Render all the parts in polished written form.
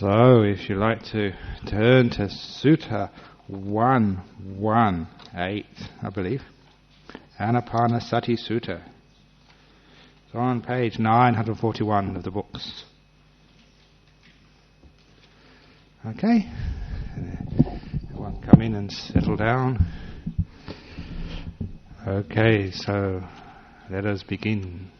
So, if you like to turn to Sutta 118, I believe, Anapanasati Sutta. It's on page 941 of the books. Okay, everyone come in and settle down. Okay, so let us begin.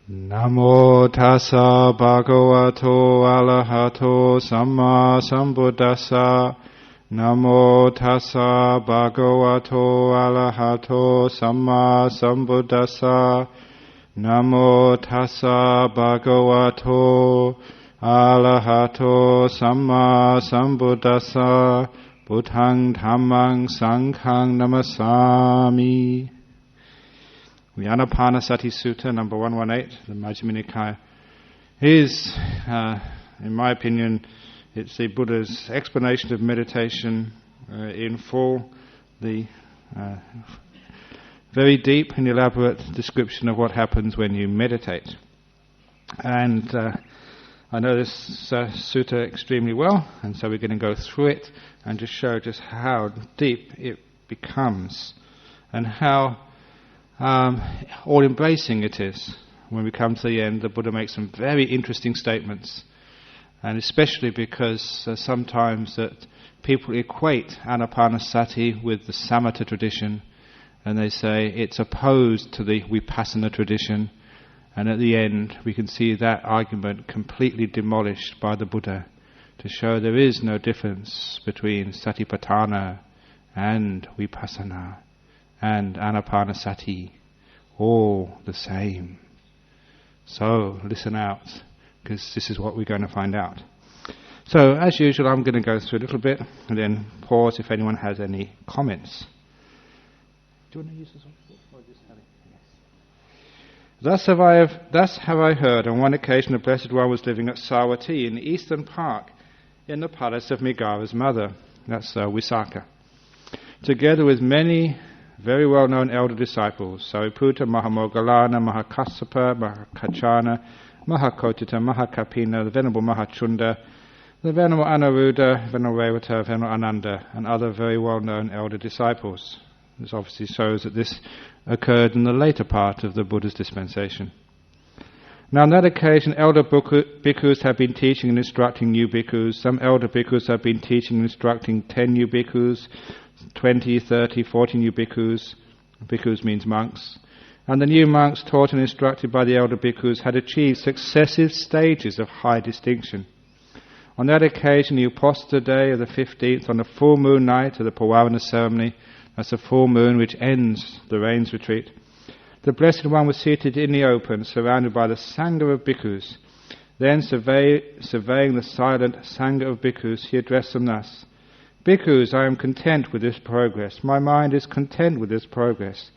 Namo tassa bhagavato arahato samma sambuddhassa. Namo tassa bhagavato arahato samma sambuddhassa. Namo tassa bhagavato arahato samma sambuddhassa. Buddhaṃ dhammāṃ saṅghāṃ namasāmi. The Anapanasati Sutta, number 118, the Majjhima Nikaya, is, in my opinion, it's the Buddha's explanation of meditation in full, the very deep and elaborate description of what happens when you meditate. And I know this sutta extremely well, and so we're going to go through it and just show just how deep it becomes and how all-embracing it is. When we come to the end, the Buddha makes some very interesting statements, and especially because sometimes that people equate Anapanasati with the Samatha tradition, and they say it's opposed to the Vipassana tradition, and at the end we can see that argument completely demolished by the Buddha to show there is no difference between Satipatthana and Vipassana and Anapanasati, all the same. So listen out, because this is what we're going to find out. So as usual, I'm going to go through a little bit and then pause if anyone has any comments. Do you want to use this one? Or just have it? Yes. Thus have I heard, on one occasion the Blessed One was living at Savatthi in the Eastern Park, in the palace of Migara's mother, that's Visakha, together with many very well-known elder disciples, Sariputta, Mahamoggallana, Mahakassapa, Mahakachana, Mahakotita, Mahakapina, the Venerable Mahachunda, the Venerable Anuruddha, Venerable Revata, Venerable Ananda, and other very well-known elder disciples. This obviously shows that this occurred in the later part of the Buddha's dispensation. Now on that occasion, elder bhikkhus have been teaching and instructing new bhikkhus. Some elder bhikkhus have been teaching and instructing 10 new bhikkhus, 20, 30, 40 new bhikkhus. Bhikkhus means monks. And the new monks taught and instructed by the elder bhikkhus had achieved successive stages of high distinction. On that occasion, the Uposatha day of the 15th, on the full moon night of the Pavarana ceremony, that's the full moon which ends the rains retreat, the Blessed One was seated in the open, surrounded by the Sangha of bhikkhus. Then, surveying the silent Sangha of bhikkhus, he addressed them thus: Bhikkhus, I am content with this progress. My mind is content with this progress.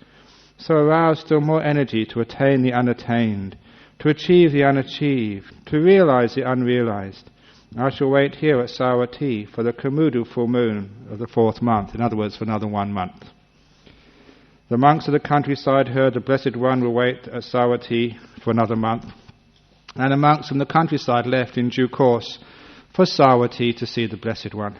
So arouse still more energy to attain the unattained, to achieve the unachieved, to realize the unrealized. I shall wait here at Savatthi for the Komudu full moon of the 4th month, in other words, for another 1 month. The monks of the countryside heard the Blessed One will wait at Savatthi for another month, and the monks from the countryside left in due course for Savatthi to see the Blessed One.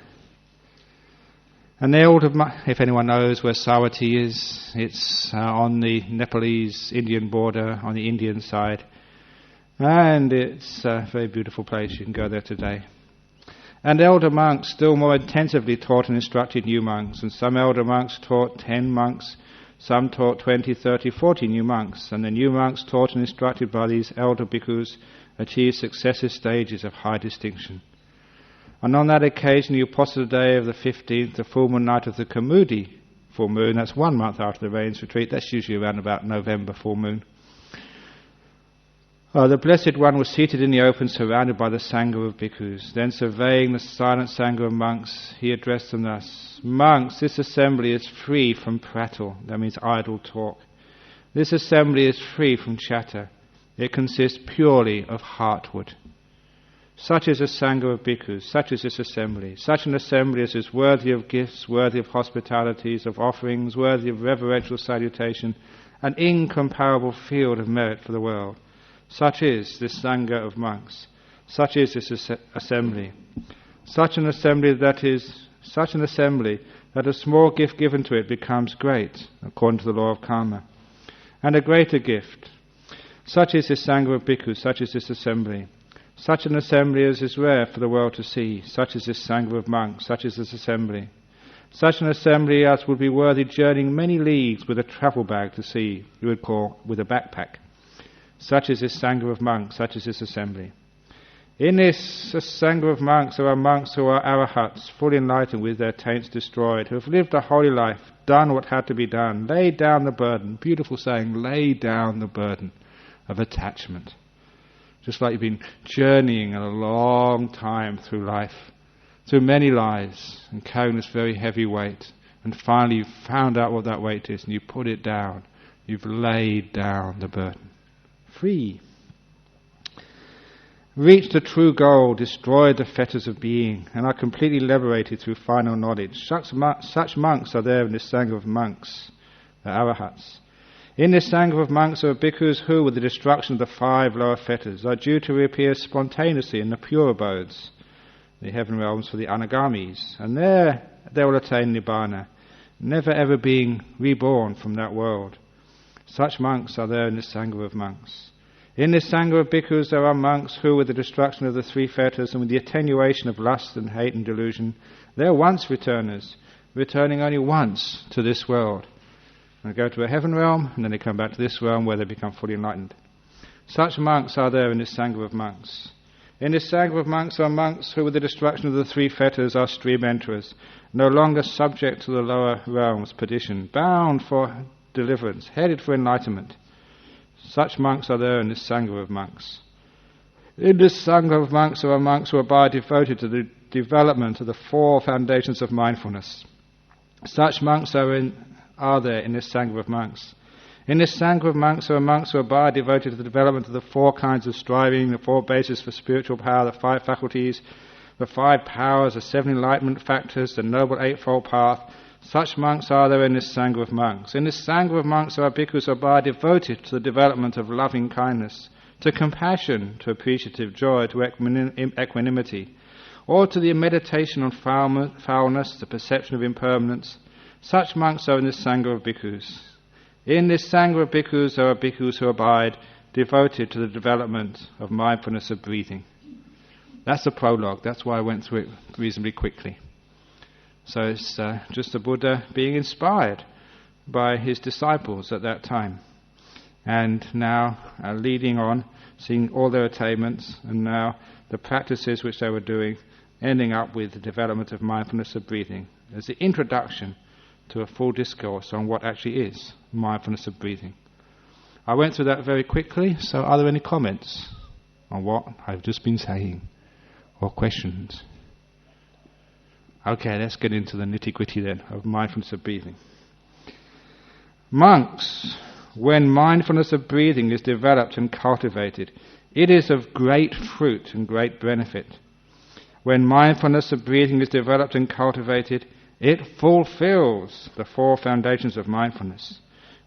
And they all, if anyone knows where Savatthi is, it's on the Nepalese-Indian border, on the Indian side. And it's a very beautiful place. You can go there today. And elder monks still more intensively taught and instructed new monks. And some elder monks taught 10 monks, some taught 20, 30, 40 new monks. And the new monks taught and instructed by these elder bhikkhus achieved successive stages of high distinction. And on that occasion, the Uposatha day of the 15th, the full moon night of the Kamudi full moon, that's 1 month after the rains retreat, that's usually around about November full moon. The Blessed One was seated in the open, surrounded by the Sangha of bhikkhus. Then, surveying the silent Sangha of monks, he addressed them thus: Monks, this assembly is free from prattle, that means idle talk. This assembly is free from chatter. It consists purely of heartwood. Such is a Sangha of bhikkhus, such is this assembly. Such an assembly as is worthy of gifts, worthy of hospitalities, of offerings, worthy of reverential salutation, an incomparable field of merit for the world. Such is this Sangha of monks. Such is this assembly. Such an assembly that a small gift given to it becomes great, according to the law of karma. And a greater gift. Such is this Sangha of bhikkhus, such is this assembly. Such an assembly as is rare for the world to see, such is this Sangha of monks, such is this assembly. Such an assembly as would be worthy journeying many leagues with a travel bag to see, you would call with a backpack. Such is this Sangha of monks, such is this assembly. In this Sangha of monks there are monks who are arahats, fully enlightened with their taints destroyed, who have lived a holy life, done what had to be done, laid down the burden, beautiful saying, lay down the burden of attachment. Just like you've been journeying a long time through life, through many lives, and carrying this very heavy weight, and finally you've found out what that weight is, and you put it down. You've laid down the burden. Free. Reach the true goal, destroy the fetters of being, and are completely liberated through final knowledge. Such monks are there in this Sangha of monks, the arahats. In this Sangha of monks are bhikkhus who, with the destruction of the 5 lower fetters, are due to reappear spontaneously in the pure abodes, the heaven realms for the anagamis, and there they will attain nibbana, never ever being reborn from that world. Such monks are there in this Sangha of monks. In this Sangha of bhikkhus there are monks who, with the destruction of the 3 fetters and with the attenuation of lust and hate and delusion, they are once returners, returning only once to this world. They go to a heaven realm, and then they come back to this realm where they become fully enlightened. Such monks are there in this Sangha of monks. In this Sangha of monks are monks who, with the destruction of the 3 fetters, are stream enterers, no longer subject to the lower realms' perdition, bound for deliverance, headed for enlightenment. Such monks are there in this Sangha of monks. In this Sangha of monks are monks who are devoted to the development of the 4 foundations of mindfulness. Such monks are there in this Sangha of monks. In this Sangha of monks are monks who are devoted to the development of the 4 kinds of striving, the 4 bases for spiritual power, the 5 faculties, the 5 powers, the 7 enlightenment factors, the noble eightfold path. Such monks are there in this Sangha of monks. In this Sangha of monks are bhikkhus who are devoted to the development of loving kindness, to compassion, to appreciative joy, to equanimity, or to the meditation on foulness, the perception of impermanence. Such monks are in this Sangha of bhikkhus. In this Sangha of bhikkhus there are bhikkhus who abide, devoted to the development of mindfulness of breathing. That's the prologue. That's why I went through it reasonably quickly. So it's just the Buddha being inspired by his disciples at that time. And now leading on, seeing all their attainments, and now the practices which they were doing, ending up with the development of mindfulness of breathing as the introduction to a full discourse on what actually is mindfulness of breathing. I went through that very quickly, so are there any comments on what I've just been saying, or questions? Okay, let's get into the nitty-gritty then of mindfulness of breathing. Monks, when mindfulness of breathing is developed and cultivated, it is of great fruit and great benefit. When mindfulness of breathing is developed and cultivated, it fulfills the 4 foundations of mindfulness.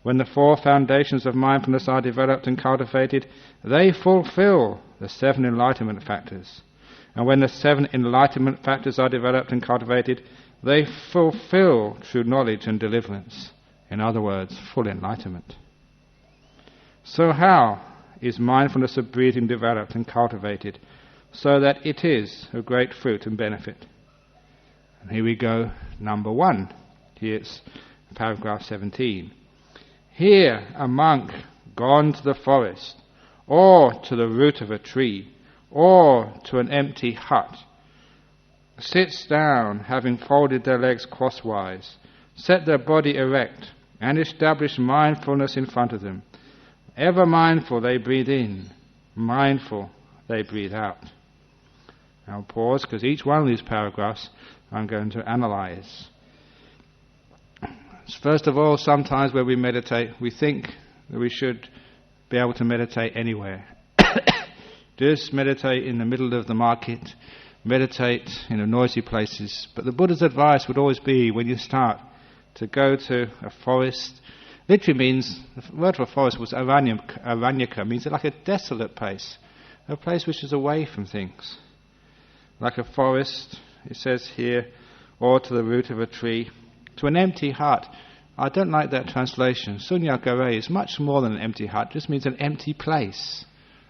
When the 4 foundations of mindfulness are developed and cultivated, they fulfill the 7 enlightenment factors. And when the 7 enlightenment factors are developed and cultivated, they fulfill true knowledge and deliverance. In other words, full enlightenment. So how is mindfulness of breathing developed and cultivated so that it is of great fruit and benefit? And here we go, number 1. Here's paragraph 17. Here a monk gone to the forest, or to the root of a tree, or to an empty hut, sits down, having folded their legs crosswise, set their body erect, and establish mindfulness in front of them. Ever mindful they breathe in, mindful they breathe out. Now I'll pause, because each one of these paragraphs I'm going to analyze. First of all, sometimes when we meditate, we think that we should be able to meditate anywhere. Just meditate in the middle of the market, meditate in the noisy places. But the Buddha's advice would always be, when you start, to go to a forest. Literally means, the word for forest was aranyaka, means like a desolate place, a place which is away from things. Like a forest, it says here, or to the root of a tree. To an empty hut. I don't like that translation. Sunyakare is much more than an empty hut. It just means an empty place,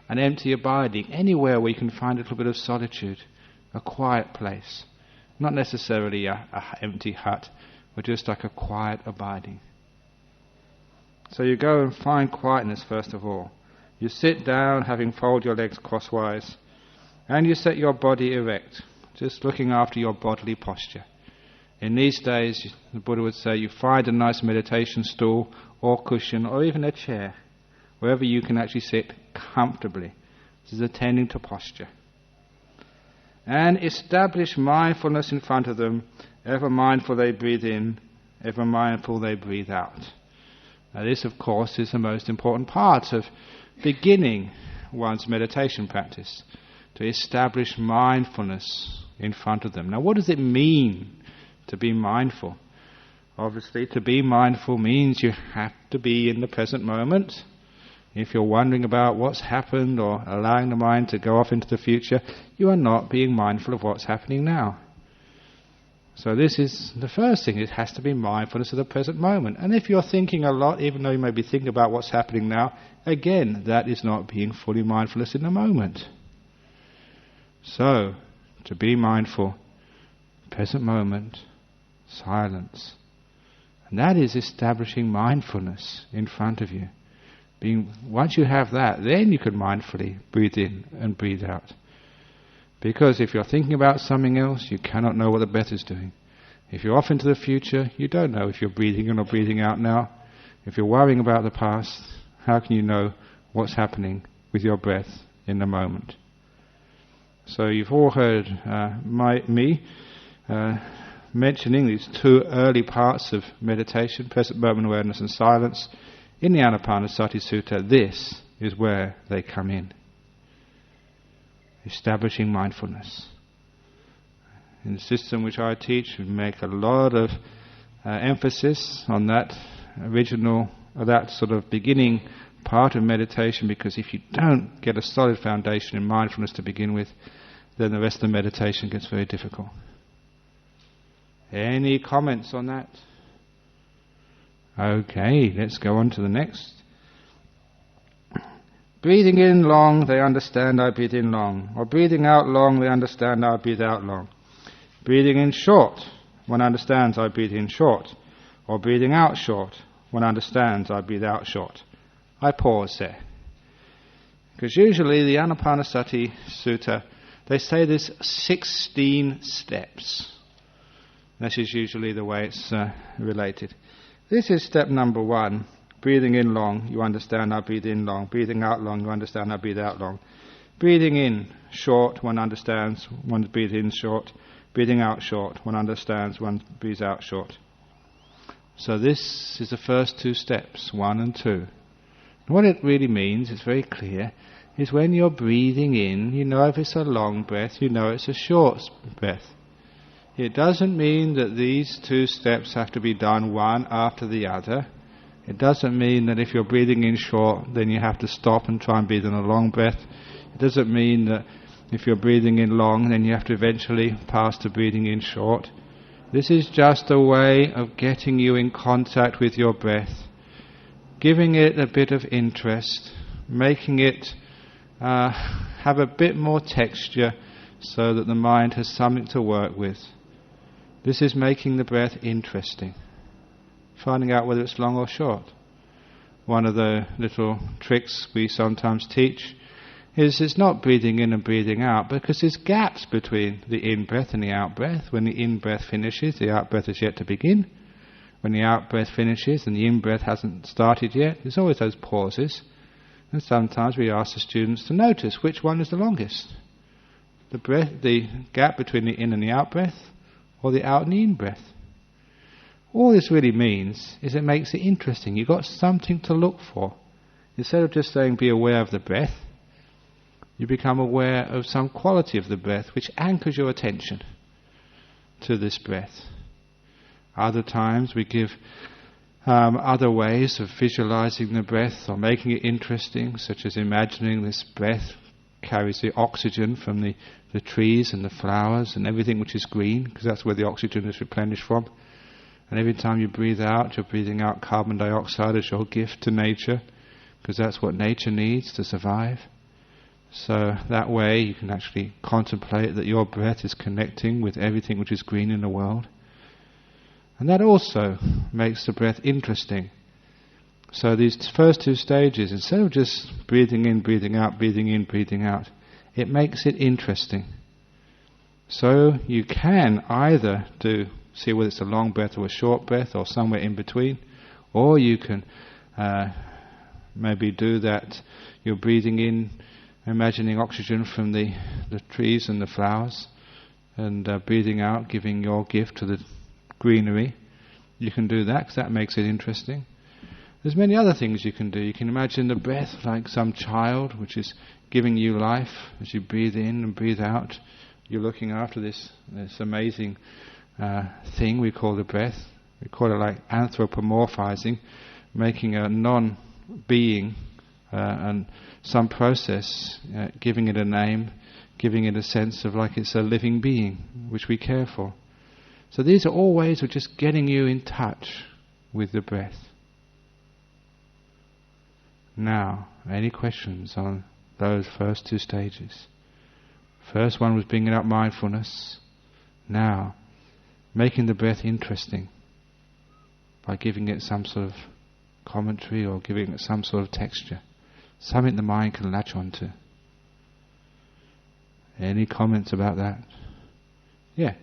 an empty abiding, anywhere where you can find a little bit of solitude, a quiet place. Not necessarily a empty hut, but just like a quiet abiding. So you go and find quietness first of all. You sit down, having folded your legs crosswise, and you set your body erect, just looking after your bodily posture. In these days, the Buddha would say, you find a nice meditation stool or cushion or even a chair, wherever you can actually sit comfortably. This is attending to posture. And establish mindfulness in front of them, ever mindful they breathe in, ever mindful they breathe out. Now this, of course, is the most important part of beginning one's meditation practice, to establish mindfulness in front of them. Now what does it mean to be mindful? Obviously, to be mindful means you have to be in the present moment. If you're wondering about what's happened or allowing the mind to go off into the future, you are not being mindful of what's happening now. So this is the first thing. It has to be mindfulness of the present moment. And if you're thinking a lot, even though you may be thinking about what's happening now, again, that is not being fully mindfulness in the moment. So, to be mindful, present moment, silence. And that is establishing mindfulness in front of you. Once you have that, then you can mindfully breathe in and breathe out. Because if you're thinking about something else, you cannot know what the breath is doing. If you're off into the future, you don't know if you're breathing in or breathing out now. If you're worrying about the past, how can you know what's happening with your breath in the moment? So you've all heard me mentioning these two early parts of meditation, present moment awareness and silence. In the Anapanasati Sutta, this is where they come in. Establishing mindfulness. In the system which I teach, we make a lot of emphasis on that that sort of beginning part of meditation, because if you don't get a solid foundation in mindfulness to begin with, then the rest of the meditation gets very difficult. Any comments on that? Okay, let's go on to the next. Breathing in long, they understand I breathe in long. Or breathing out long, they understand I breathe out long. Breathing in short, one understands I breathe in short. Or breathing out short, one understands I breathe out short. I pause there. Because usually the Anapanasati Sutta, they say there's 16 steps. This is usually the way it's related. This is step number 1. Breathing in long, you understand I breathe in long. Breathing out long, you understand I breathe out long. Breathing in short, one understands, one breathes in short. Breathing out short, one understands, one breathes out short. So this is the first 2 steps, 1 and 2. And what it really means, it's very clear, is when you're breathing in, you know if it's a long breath, you know it's a short breath. It doesn't mean that these 2 steps have to be done one after the other. It doesn't mean that if you're breathing in short, then you have to stop and try and breathe in a long breath. It doesn't mean that if you're breathing in long, then you have to eventually pass to breathing in short. This is just a way of getting you in contact with your breath, giving it a bit of interest, making it have a bit more texture so that the mind has something to work with. This is making the breath interesting, finding out whether it's long or short. One of the little tricks we sometimes teach is it's not breathing in and breathing out, because there's gaps between the in-breath and the out-breath. When the in-breath finishes, the out-breath is yet to begin. When the out-breath finishes and the in-breath hasn't started yet, there's always those pauses. And sometimes we ask the students to notice which one is the longest. The gap between the in and the out-breath, or the out and the in-breath. All this really means is it makes it interesting. You've got something to look for. Instead of just saying be aware of the breath, you become aware of some quality of the breath which anchors your attention to this breath. Other times we give other ways of visualizing the breath or making it interesting, such as imagining this breath carries the oxygen from the trees and the flowers and everything which is green, because that's where the oxygen is replenished from. And every time you breathe out, you're breathing out carbon dioxide as your gift to nature, because that's what nature needs to survive. So that way you can actually contemplate that your breath is connecting with everything which is green in the world. And that also makes the breath interesting. So these first two stages, instead of just breathing in, breathing out, breathing in, breathing out, it makes it interesting. So you can either see whether it's a long breath or a short breath or somewhere in between, or you can maybe do that, you're breathing in, imagining oxygen from the trees and the flowers, and breathing out, giving your gift to the greenery. You can do that because that makes it interesting. There's many other things you can do. You can imagine the breath like some child which is giving you life. As you breathe in and breathe out, you're looking after this amazing thing we call the breath. We call it like anthropomorphizing, making a non-being and some process, giving it a name, giving it a sense of like it's a living being which we care for. So these are all ways of just getting you in touch with the breath. Now, any questions on those first two stages? First one was bringing up mindfulness. Now, making the breath interesting by giving it some sort of commentary or giving it some sort of texture, something the mind can latch onto. Any comments about that? Yeah.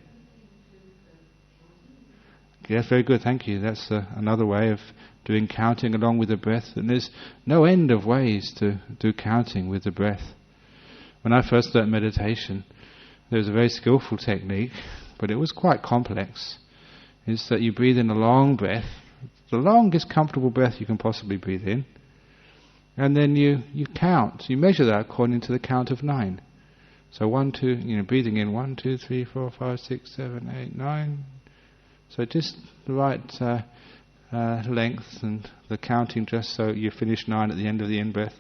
Yes, very good, thank you. That's another way of doing counting along with the breath. And there's no end of ways to do counting with the breath. When I first learned meditation, there was a very skillful technique, but it was quite complex. It's that you breathe in a long breath, the longest comfortable breath you can possibly breathe in, and then you count. You measure that according to the count of 9. So 1, 2, breathing in 1, 2, 3, 4, 5, 6, 7, 8, 9. So just the right length and the counting just so you finish 9 at the end of the in-breath.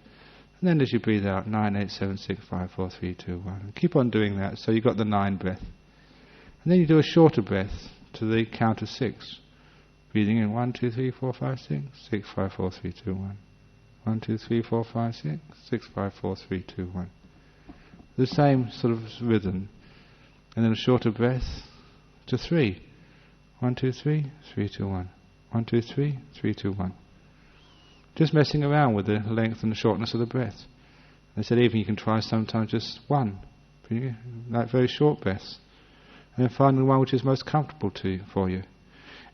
And then as you breathe out, 9, 8, 7, 6, 5, 4, 3, 2, 1. And keep on doing that so you've got the 9 breath. And then you do a shorter breath to the count of 6. Breathing in 1, 2, 3, 4, 5, 6, 6, 5, 4, 3, 2, 1. 1, 2, 3, 4, 5, 6, 6, 5, 4, 3, 2, 1. The same sort of rhythm. And then a shorter breath to 3. 1, 2, 3, 3, 2, 1. 1, 2, 3, 3, 2, 1. Just messing around with the length and the shortness of the breath. They said even you can try sometimes just 1, like very short breaths. And then finding the one which is most comfortable for you.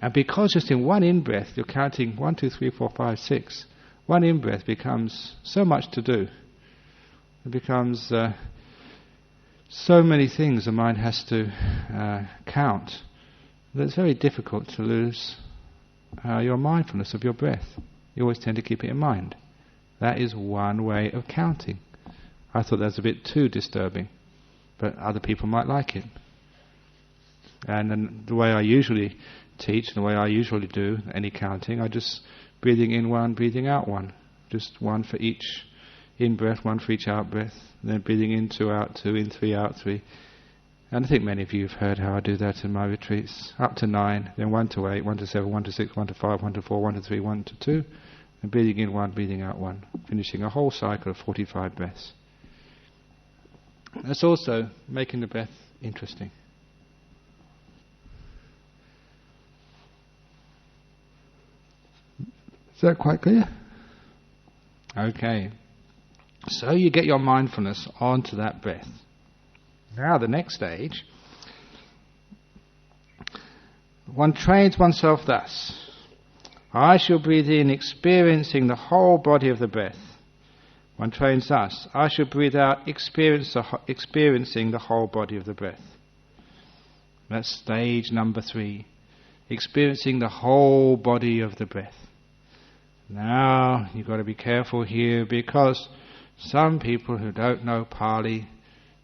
And because just in one in-breath you're counting 1, 2, 3, 4, 5, 6, one in-breath becomes so much to do. It becomes so many things the mind has to count that it's very difficult to lose your mindfulness of your breath. You always tend to keep it in mind. That is one way of counting. I thought that was a bit too disturbing, but other people might like it. And then the way I usually teach, and the way I usually do any counting, I just breathing in 1, breathing out 1. Just 1 for each in-breath, 1 for each out-breath. And then breathing in 2, out 2, in 3, out 3. And I think many of you have heard how I do that in my retreats. Up to 9, then 1 to 8, 1 to 7, 1 to 6, 1 to 5, 1 to 4, 1 to 3, 1 to 2. And breathing in 1, breathing out 1. Finishing a whole cycle of 45 breaths. That's also making the breath interesting. Is that quite clear? Okay. So you get your mindfulness onto that breath. Now the next stage, one trains oneself thus. I shall breathe in, experiencing the whole body of the breath. One trains thus. I shall breathe out, experiencing the whole body of the breath. That's stage number 3. Experiencing the whole body of the breath. Now you've got to be careful here, because some people who don't know Pali,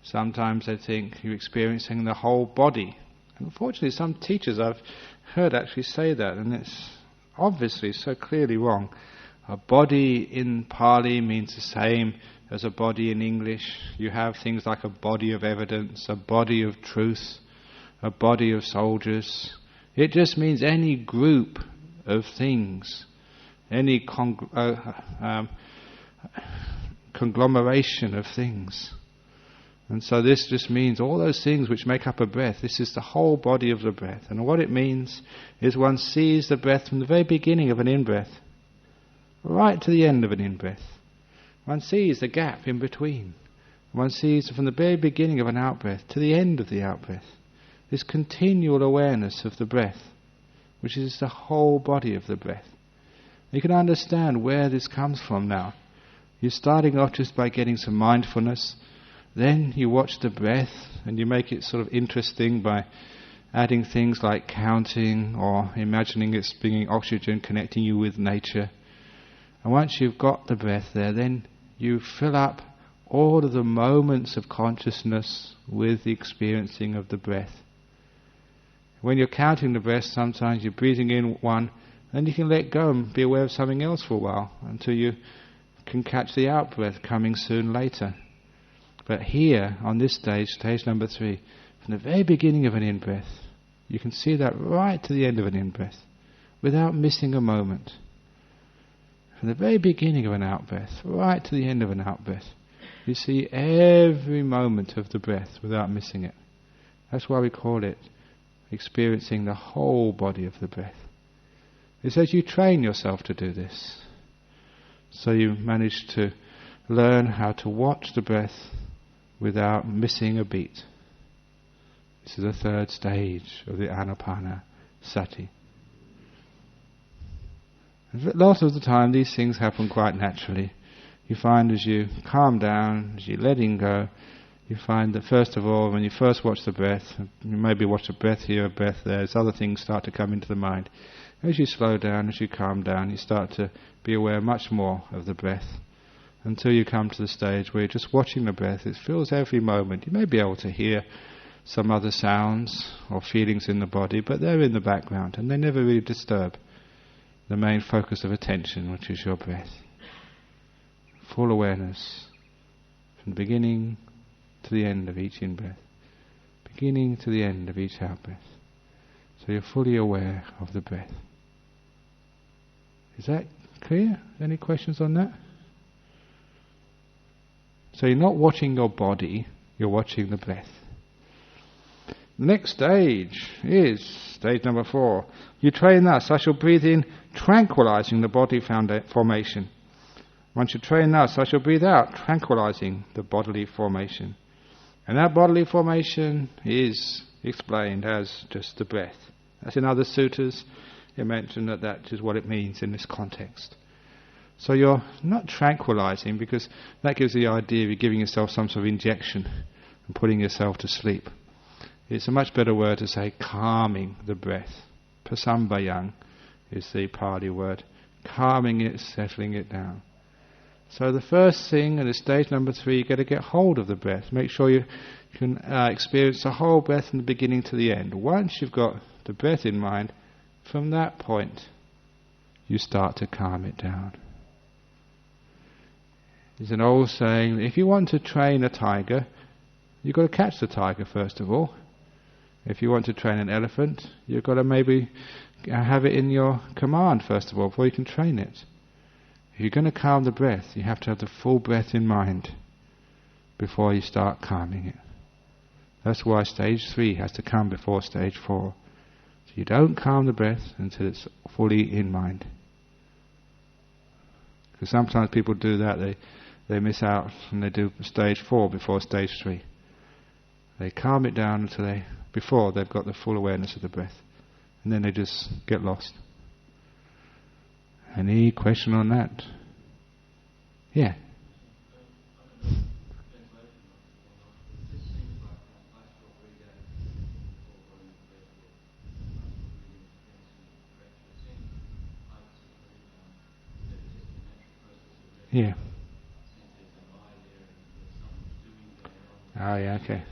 sometimes they think you're experiencing the whole body. And unfortunately, some teachers I've heard actually say that, and it's obviously so clearly wrong. A body in Pali means the same as a body in English. You have things like a body of evidence, a body of truth, a body of soldiers. It just means any group of things, any conglomeration of things. And so this just means all those things which make up a breath. This is the whole body of the breath. And what it means is one sees the breath from the very beginning of an in-breath right to the end of an in-breath. One sees the gap in between. One sees from the very beginning of an out-breath to the end of the out-breath. This continual awareness of the breath, which is the whole body of the breath. You can understand where this comes from now. You're starting off just by getting some mindfulness. Then you watch the breath and you make it sort of interesting by adding things like counting or imagining it's bringing oxygen, connecting you with nature. And once you've got the breath there, then you fill up all of the moments of consciousness with the experiencing of the breath. When you're counting the breath, sometimes you're breathing in one, then you can let go and be aware of something else for a while until you can catch the out-breath coming soon later. But here, on this stage, stage number 3, from the very beginning of an in-breath, you can see that right to the end of an in-breath, without missing a moment. From the very beginning of an out-breath, right to the end of an out-breath, you see every moment of the breath without missing it. That's why we call it experiencing the whole body of the breath. It's as you train yourself to do this. So you manage to learn how to watch the breath without missing a beat. This is the 3rd stage of the Anapanasati. A lot of the time these things happen quite naturally. You find as you calm down, as you're letting go, you find that first of all, when you first watch the breath, you maybe watch a breath here, a breath there, as other things start to come into the mind. As you slow down, as you calm down, you start to be aware much more of the breath, until you come to the stage where you're just watching the breath. It fills every moment. You may be able to hear some other sounds or feelings in the body, but they're in the background and they never really disturb the main focus of attention, which is your breath. Full awareness from the beginning to the end of each in-breath, beginning to the end of each out-breath. So you're fully aware of the breath. Is that clear? Any questions on that? So you're not watching your body, you're watching the breath. The next stage is stage number 4. You train thus, I shall breathe in, tranquilizing the body formation. Once you train thus, I shall breathe out, tranquilizing the bodily formation. And that bodily formation is explained as just the breath. As in other suttas, it mentioned that is what it means in this context. So you're not tranquilizing, because that gives the idea of you giving yourself some sort of injection and putting yourself to sleep. It's a much better word to say calming the breath. Prasambayang is the Pali word. Calming it, settling it down. So the first thing, and it's stage number 3, you've got to get hold of the breath. Make sure you can experience the whole breath from the beginning to the end. Once you've got the breath in mind, from that point you start to calm it down. There's an old saying, if you want to train a tiger, you've got to catch the tiger first of all. If you want to train an elephant, you've got to maybe have it in your command first of all, before you can train it. If you're going to calm the breath, you have to have the full breath in mind before you start calming it. That's why stage 3 has to come before stage 4. So you don't calm the breath until it's fully in mind. Because sometimes people do that, they miss out and they do stage 4 before stage 3. They calm it down until before they've got the full awareness of the breath. And then they just get lost. Any question on that? Yeah. Yeah. Oh yeah, okay.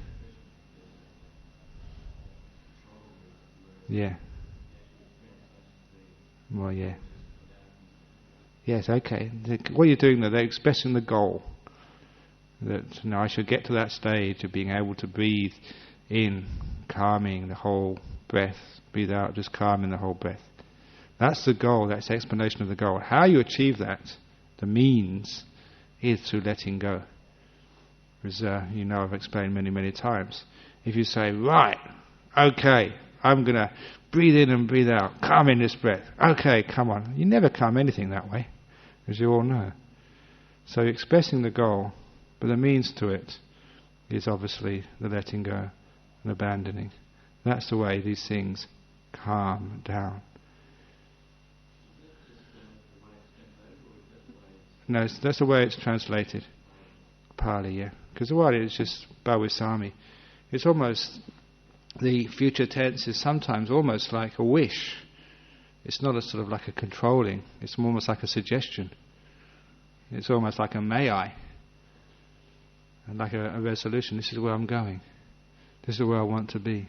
Yeah. Well, yeah. Yes, okay. What you're doing there, they're expressing the goal. That I should get to that stage of being able to breathe in, calming the whole breath, breathe out, just calming the whole breath. That's the goal, that's the explanation of the goal. How you achieve that, the means, is through letting go. As I've explained many, many times. If you say, right, okay, I'm going to breathe in and breathe out, calm in this breath. Okay, come on. You never calm anything that way, as you all know. So you're expressing the goal, but the means to it is obviously the letting go and abandoning. That's the way these things calm down. No, that's the way it's translated. Pali, yeah. Because the word is just bhavisami. It's almost, the future tense is sometimes almost like a wish. It's not a sort of like a controlling. It's almost like a suggestion. It's almost like a may I. And like a resolution. This is where I'm going. This is where I want to be.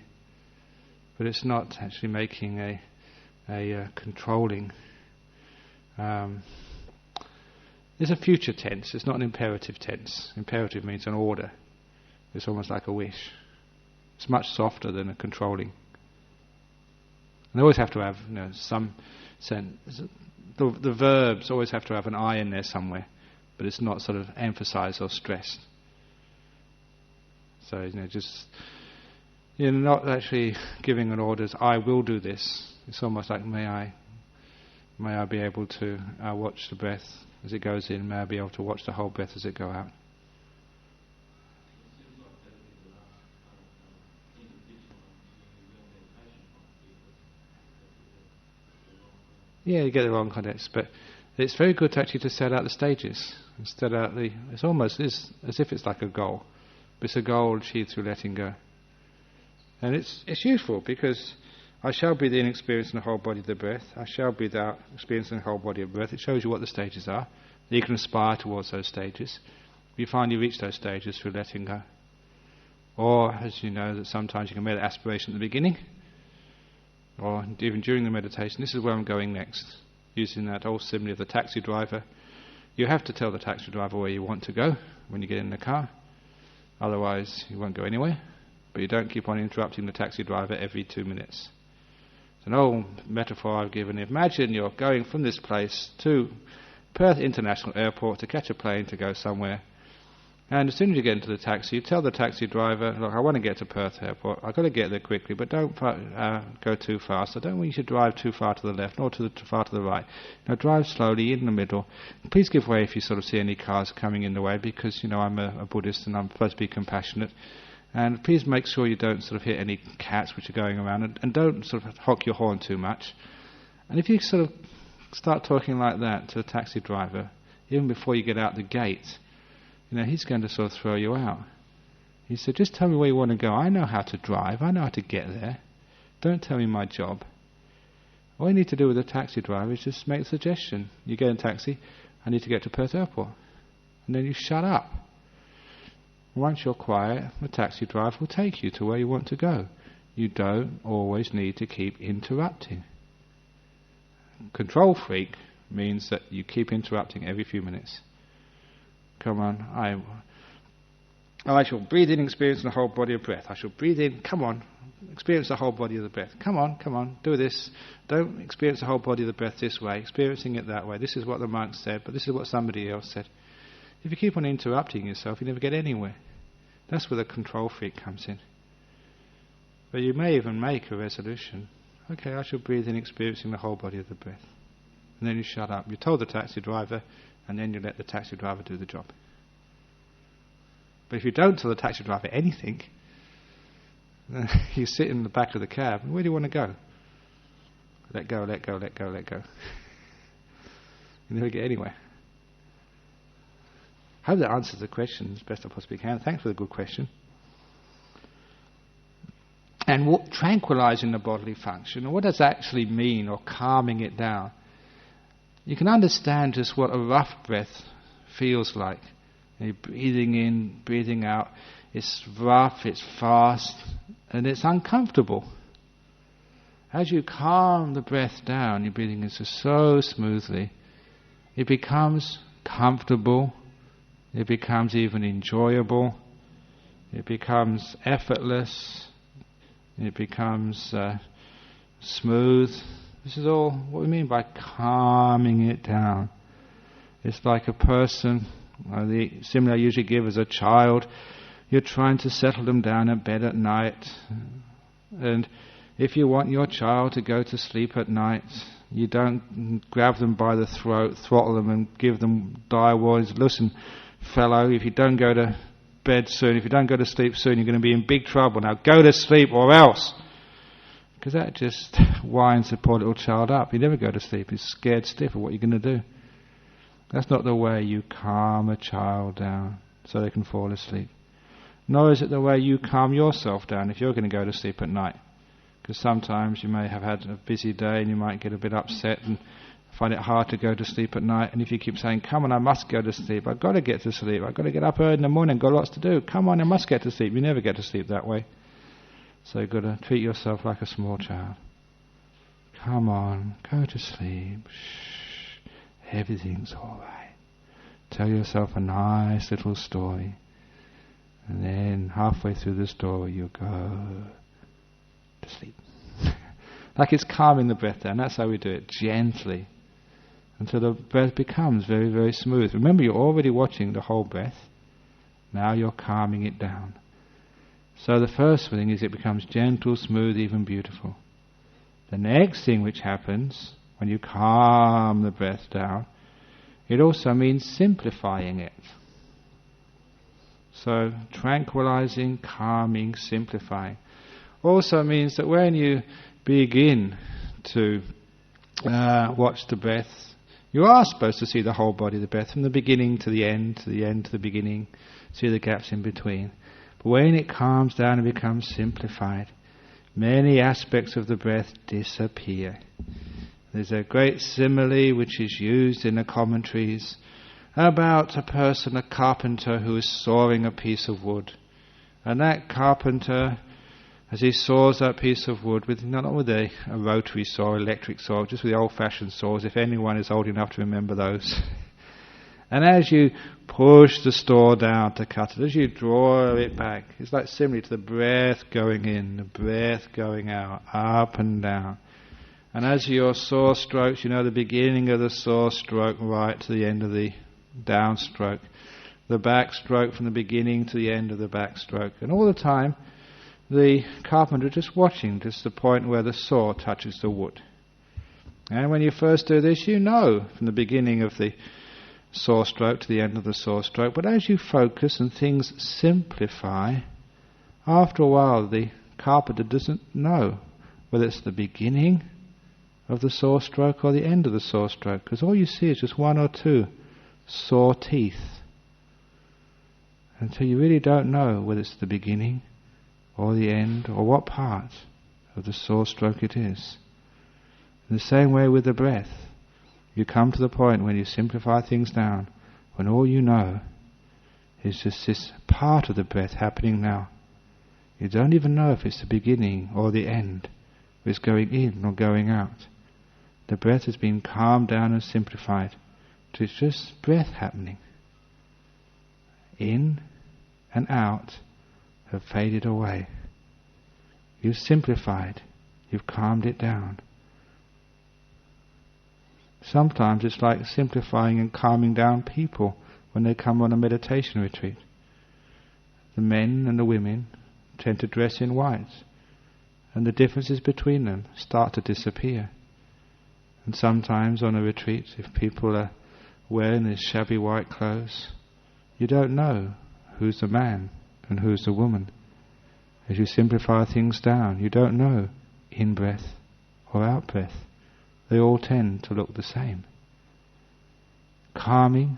But it's not actually making a controlling. It's a future tense. It's not an imperative tense. Imperative means an order. It's almost like a wish. It's much softer than a controlling. And they always have to have, some sense. The verbs always have to have an I in there somewhere, but it's not sort of emphasized or stressed. So just not actually giving an order. I will do this. It's almost like may I be able to watch the breath as it goes in. May I be able to watch the whole breath as it go out. Yeah, you get the wrong context, but it's very good to actually set out the stages. It's almost as if it's like a goal, but it's a goal achieved through letting go. And it's useful because I shall breathe in, experiencing the whole body of the breath. I shall breathe out, experiencing the whole body of breath. It shows you what the stages are. You can aspire towards those stages. You find you reach those stages through letting go. Or, as you know, that sometimes you can make an aspiration at the beginning, or even during the meditation, this is where I'm going next. Using that old simile of the taxi driver. You have to tell the taxi driver where you want to go when you get in the car. Otherwise, you won't go anywhere. But you don't keep on interrupting the taxi driver every 2 minutes. It's an old metaphor I've given. Imagine you're going from this place to Perth International Airport to catch a plane to go somewhere. And as soon as you get into the taxi, you tell the taxi driver, look, I want to get to Perth Airport. I've got to get there quickly, but don't go too fast. I don't want you to drive too far to the left, nor too far to the right. Now drive slowly in the middle. Please give way if you sort of see any cars coming in the way, because, I'm a Buddhist and I'm supposed to be compassionate. And please make sure you don't sort of hit any cats which are going around, and don't sort of honk your horn too much. And if you sort of start talking like that to a taxi driver, even before you get out the gate, he's going to sort of throw you out. He said, just tell me where you want to go. I know how to drive. I know how to get there. Don't tell me my job. All you need to do with a taxi driver is just make a suggestion. You get in a taxi, I need to get to Perth Airport. And then you shut up. Once you're quiet, the taxi driver will take you to where you want to go. You don't always need to keep interrupting. Control freak means that you keep interrupting every few minutes. Come on, I shall breathe in, experience the whole body of breath. I shall breathe in, come on, experience the whole body of the breath. Come on, do this. Don't experience the whole body of the breath this way, experiencing it that way. This is what the monk said, but this is what somebody else said. If you keep on interrupting yourself, you never get anywhere. That's where the control freak comes in. But you may even make a resolution. Okay, I shall breathe in, experiencing the whole body of the breath. And then you shut up. You told the taxi driver, and then you let the taxi driver do the job. But if you don't tell the taxi driver anything, you sit in the back of the cab, and where do you want to go? Let go, let go, let go, let go. You never get anywhere. I hope that answers the question as best I possibly can. Thanks for the good question. And tranquilizing the bodily function, what does that actually mean, or calming it down? You can understand just what a rough breath feels like. You're breathing in, breathing out. It's rough, it's fast, and it's uncomfortable. As you calm the breath down, you're breathing in so smoothly, it becomes comfortable, It becomes even enjoyable. It becomes effortless. It becomes smooth. This is all what we mean by calming it down. It's like a person, the simile I usually give as a child, you're trying to settle them down in bed at night. And if you want your child to go to sleep at night, you don't grab them by the throat, throttle them and give them dire warnings. Listen, fellow, if you don't go to bed soon, if you don't go to sleep soon, you're going to be in big trouble. Now go to sleep or else. Because that just winds the poor little child up. You never go to sleep. He's scared stiff of what you're going to do. That's not the way you calm a child down so they can fall asleep. Nor is it the way you calm yourself down if you're going to go to sleep at night. Because sometimes you may have had a busy day and you might get a bit upset and find it hard to go to sleep at night. And if you keep saying, come on, I must go to sleep, I've got to get to sleep, I've got to get up early in the morning, I've got lots to do, come on, I must get to sleep. You never get to sleep that way. So you've got to treat yourself like a small child. Come on, go to sleep. Shh, everything's all right. Tell yourself a nice little story. And then halfway through the story you go to sleep. Like it's calming the breath down. That's how we do it, gently. Until the breath becomes very, very smooth. Remember, you're already watching the whole breath. Now you're calming it down. So the first thing is it becomes gentle, smooth, even beautiful. The next thing which happens when you calm the breath down, it also means simplifying it. So tranquilizing, calming, simplifying. Also means that when you begin to watch the breath, you are supposed to see the whole body of the breath from the beginning to the end, to the end to the beginning, see the gaps in between. But when it calms down and becomes simplified, many aspects of the breath disappear. There's a great simile which is used in the commentaries about a person, a carpenter, who is sawing a piece of wood. And that carpenter, as he saws that piece of wood, not with a rotary saw, electric saw, just with the old-fashioned saws, if anyone is old enough to remember those. And as you push the saw down to cut it, as you draw it back, it's like similar to the breath going in, the breath going out, up and down. And as your saw strokes, you know the beginning of the saw stroke right to the end of the downstroke, the backstroke from the beginning to the end of the backstroke. And all the time, the carpenter just watching, just the point where the saw touches the wood. And when you first do this, you know from the beginning of the saw stroke to the end of the saw stroke. But as you focus and things simplify, after a while the carpenter doesn't know whether it's the beginning of the saw stroke or the end of the saw stroke, because all you see is just one or two saw teeth, until you really don't know whether it's the beginning or the end or what part of the saw stroke it is. In the same way with the breath, you come to the point when you simplify things down, when all you know is just this part of the breath happening now. You don't even know if it's the beginning or the end, if it's going in or going out. The breath has been calmed down and simplified. So it's just breath happening. In and out have faded away. You've simplified. You've calmed it down. Sometimes it's like simplifying and calming down people when they come on a meditation retreat. The men and the women tend to dress in white, and the differences between them start to disappear. And sometimes on a retreat, if people are wearing these shabby white clothes, you don't know who's the man and who's the woman. As you simplify things down, you don't know in-breath or out-breath. They all tend to look the same. Calming,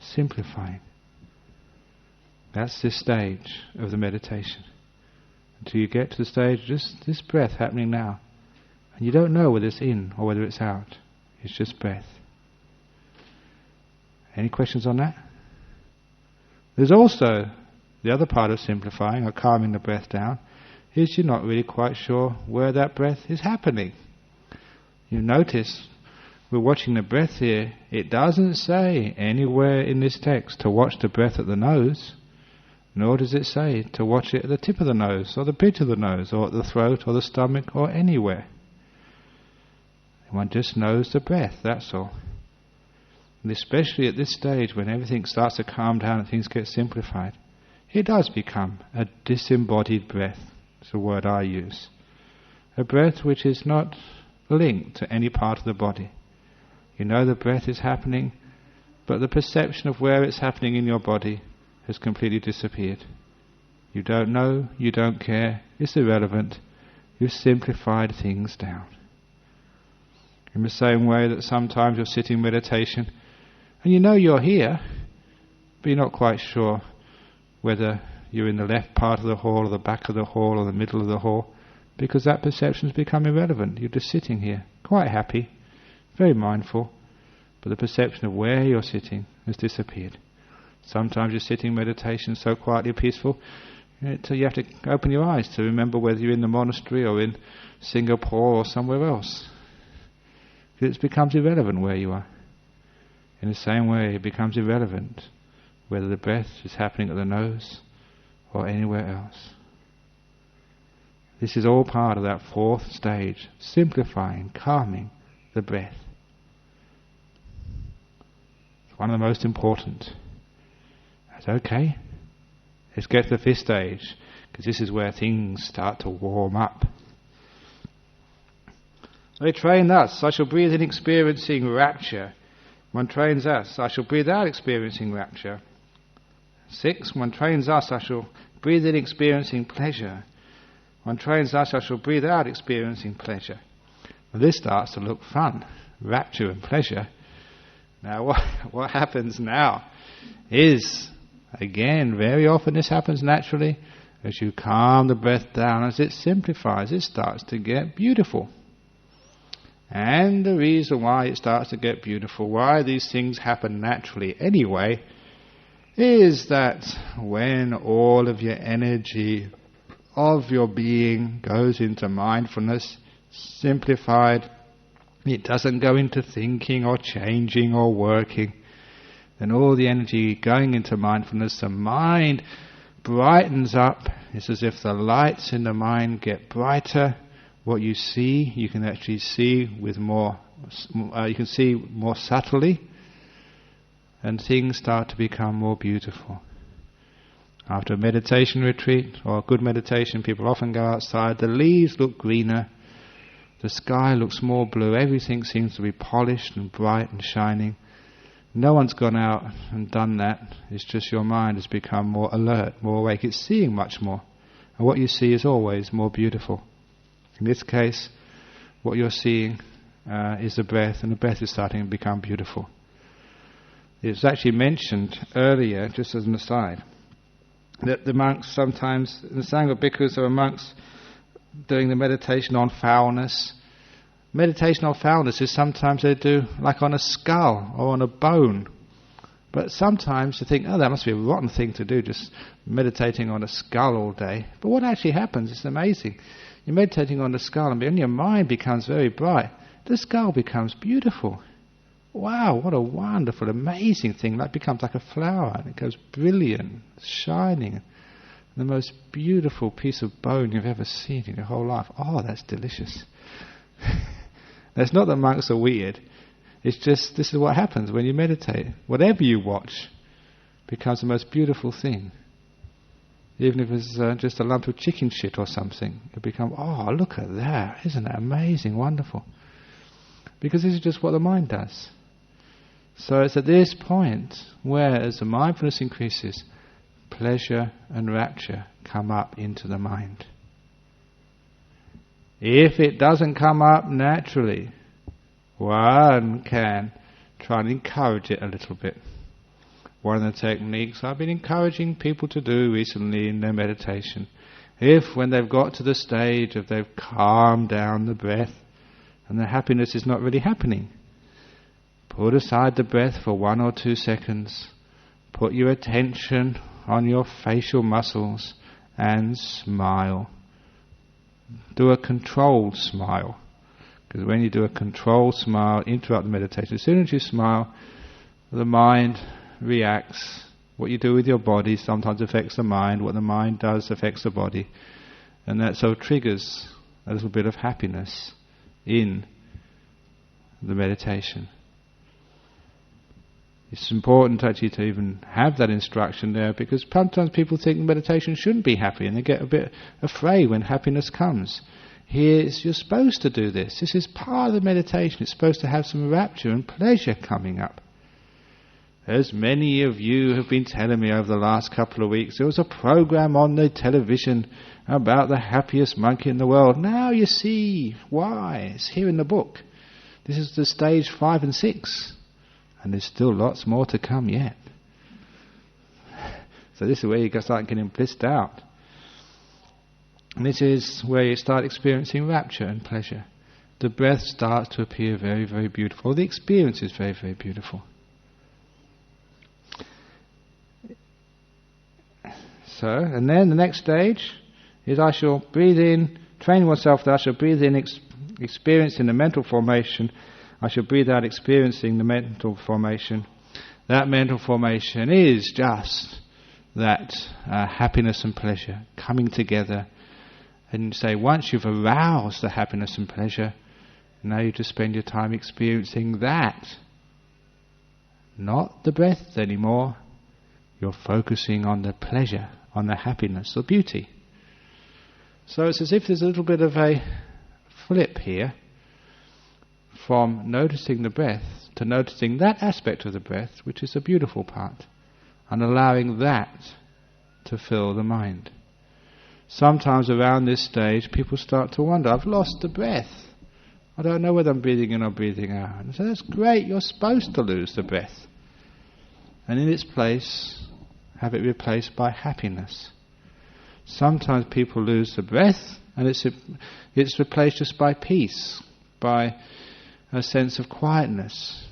simplifying. That's this stage of the meditation. Until you get to the stage, just this breath happening now. And you don't know whether it's in or whether it's out. It's just breath. Any questions on that? There's also the other part of simplifying or calming the breath down, is you're not really quite sure where that breath is happening. You notice we're watching the breath here, it doesn't say anywhere in this text to watch the breath at the nose, nor does it say to watch it at the tip of the nose, or the bridge of the nose, or at the throat, or the stomach, or anywhere. One just knows the breath, that's all. And especially at this stage when everything starts to calm down and things get simplified, it does become a disembodied breath. It's the word I use. A breath which is not linked to any part of the body. You know the breath is happening, but the perception of where it's happening in your body has completely disappeared. You don't know, you don't care, it's irrelevant. You've simplified things down. In the same way that sometimes you're sitting meditation and you know you're here, but you're not quite sure whether you're in the left part of the hall or the back of the hall or the middle of the hall, because that perception has become irrelevant. You're just sitting here, quite happy, very mindful, but the perception of where you're sitting has disappeared. Sometimes you're sitting meditation so quietly peaceful, so you have to open your eyes to remember whether you're in the monastery or in Singapore or somewhere else. It becomes irrelevant where you are. In the same way, it becomes irrelevant whether the breath is happening at the nose or anywhere else. This is all part of that fourth stage, simplifying, calming the breath. It's one of the most important. That's okay. Let's get to the fifth stage, because this is where things start to warm up. They train us, I shall breathe in experiencing rapture. One trains us, I shall breathe out experiencing rapture. 6, one trains us, I shall breathe in experiencing pleasure. One trains us, I shall breathe out experiencing pleasure. Well, this starts to look fun, rapture and pleasure. Now what happens now is, again, very often this happens naturally, as you calm the breath down, as it simplifies, it starts to get beautiful. And the reason why it starts to get beautiful, why these things happen naturally anyway, is that when all of your energy of your being goes into mindfulness, simplified, it doesn't go into thinking or changing or working, then all the energy going into mindfulness, the mind brightens up. It's as if the lights in the mind get brighter. What you see, you can actually see with more, you can see more subtly, and things start to become more beautiful. After a meditation retreat or a good meditation, people often go outside, the leaves look greener, the sky looks more blue, everything seems to be polished and bright and shining. No one's gone out and done that, it's just your mind has become more alert, more awake, it's seeing much more, and what you see is always more beautiful. In this case, what you're seeing is the breath, and the breath is starting to become beautiful. It's actually mentioned earlier, just as an aside, that the monks sometimes, in the Sangha Bhikkhus, there are monks doing the meditation on foulness. Meditation on foulness is sometimes they do like on a skull or on a bone. But sometimes you think, oh, that must be a rotten thing to do, just meditating on a skull all day. But what actually happens is amazing. You're meditating on the skull and your mind becomes very bright. The skull becomes beautiful. Wow, what a wonderful, amazing thing. That becomes like a flower and it goes brilliant, shining. The most beautiful piece of bone you've ever seen in your whole life. Oh, that's delicious. It's not that monks are weird. It's just, this is what happens when you meditate. Whatever you watch becomes the most beautiful thing. Even if it's just a lump of chicken shit or something, it becomes, oh, look at that, isn't that amazing, wonderful? Because this is just what the mind does. So it's at this point where, as the mindfulness increases, pleasure and rapture come up into the mind. If it doesn't come up naturally, one can try and encourage it a little bit. One of the techniques I've been encouraging people to do recently in their meditation, if when they've got to the stage of they've calmed down the breath and the happiness is not really happening, put aside the breath for 1 or 2 seconds, put your attention on your facial muscles and smile. Do a controlled smile. Because when you do a controlled smile, interrupt the meditation. As soon as you smile, the mind reacts. What you do with your body sometimes affects the mind. What the mind does affects the body. And that so triggers a little bit of happiness in the meditation. It's important actually to even have that instruction there, because sometimes people think meditation shouldn't be happy and they get a bit afraid when happiness comes. Here you're supposed to do this. This is part of the meditation. It's supposed to have some rapture and pleasure coming up. As many of you have been telling me over the last couple of weeks, there was a program on the television about the happiest monkey in the world. Now you see why. It's here in the book. This is the stage 5 and 6. And there's still lots more to come yet. So this is where you start getting blissed out. And this is where you start experiencing rapture and pleasure. The breath starts to appear very, very beautiful. The experience is very, very beautiful. So, and then the next stage is I shall breathe in, train myself that I shall breathe in experiencing the mental formation. I shall breathe out experiencing the mental formation. That mental formation is just that happiness and pleasure coming together. And you say, once you've aroused the happiness and pleasure, now you just spend your time experiencing that. Not the breath anymore. You're focusing on the pleasure, on the happiness, the beauty. So it's as if there's a little bit of a flip here from noticing the breath to noticing that aspect of the breath, which is a beautiful part, and allowing that to fill the mind. Sometimes around this stage people start to wonder, I've lost the breath. I don't know whether I'm breathing in or breathing out. And so that's great, you're supposed to lose the breath. And in its place, have it replaced by happiness. Sometimes people lose the breath and it's replaced just by peace, by a sense of quietness.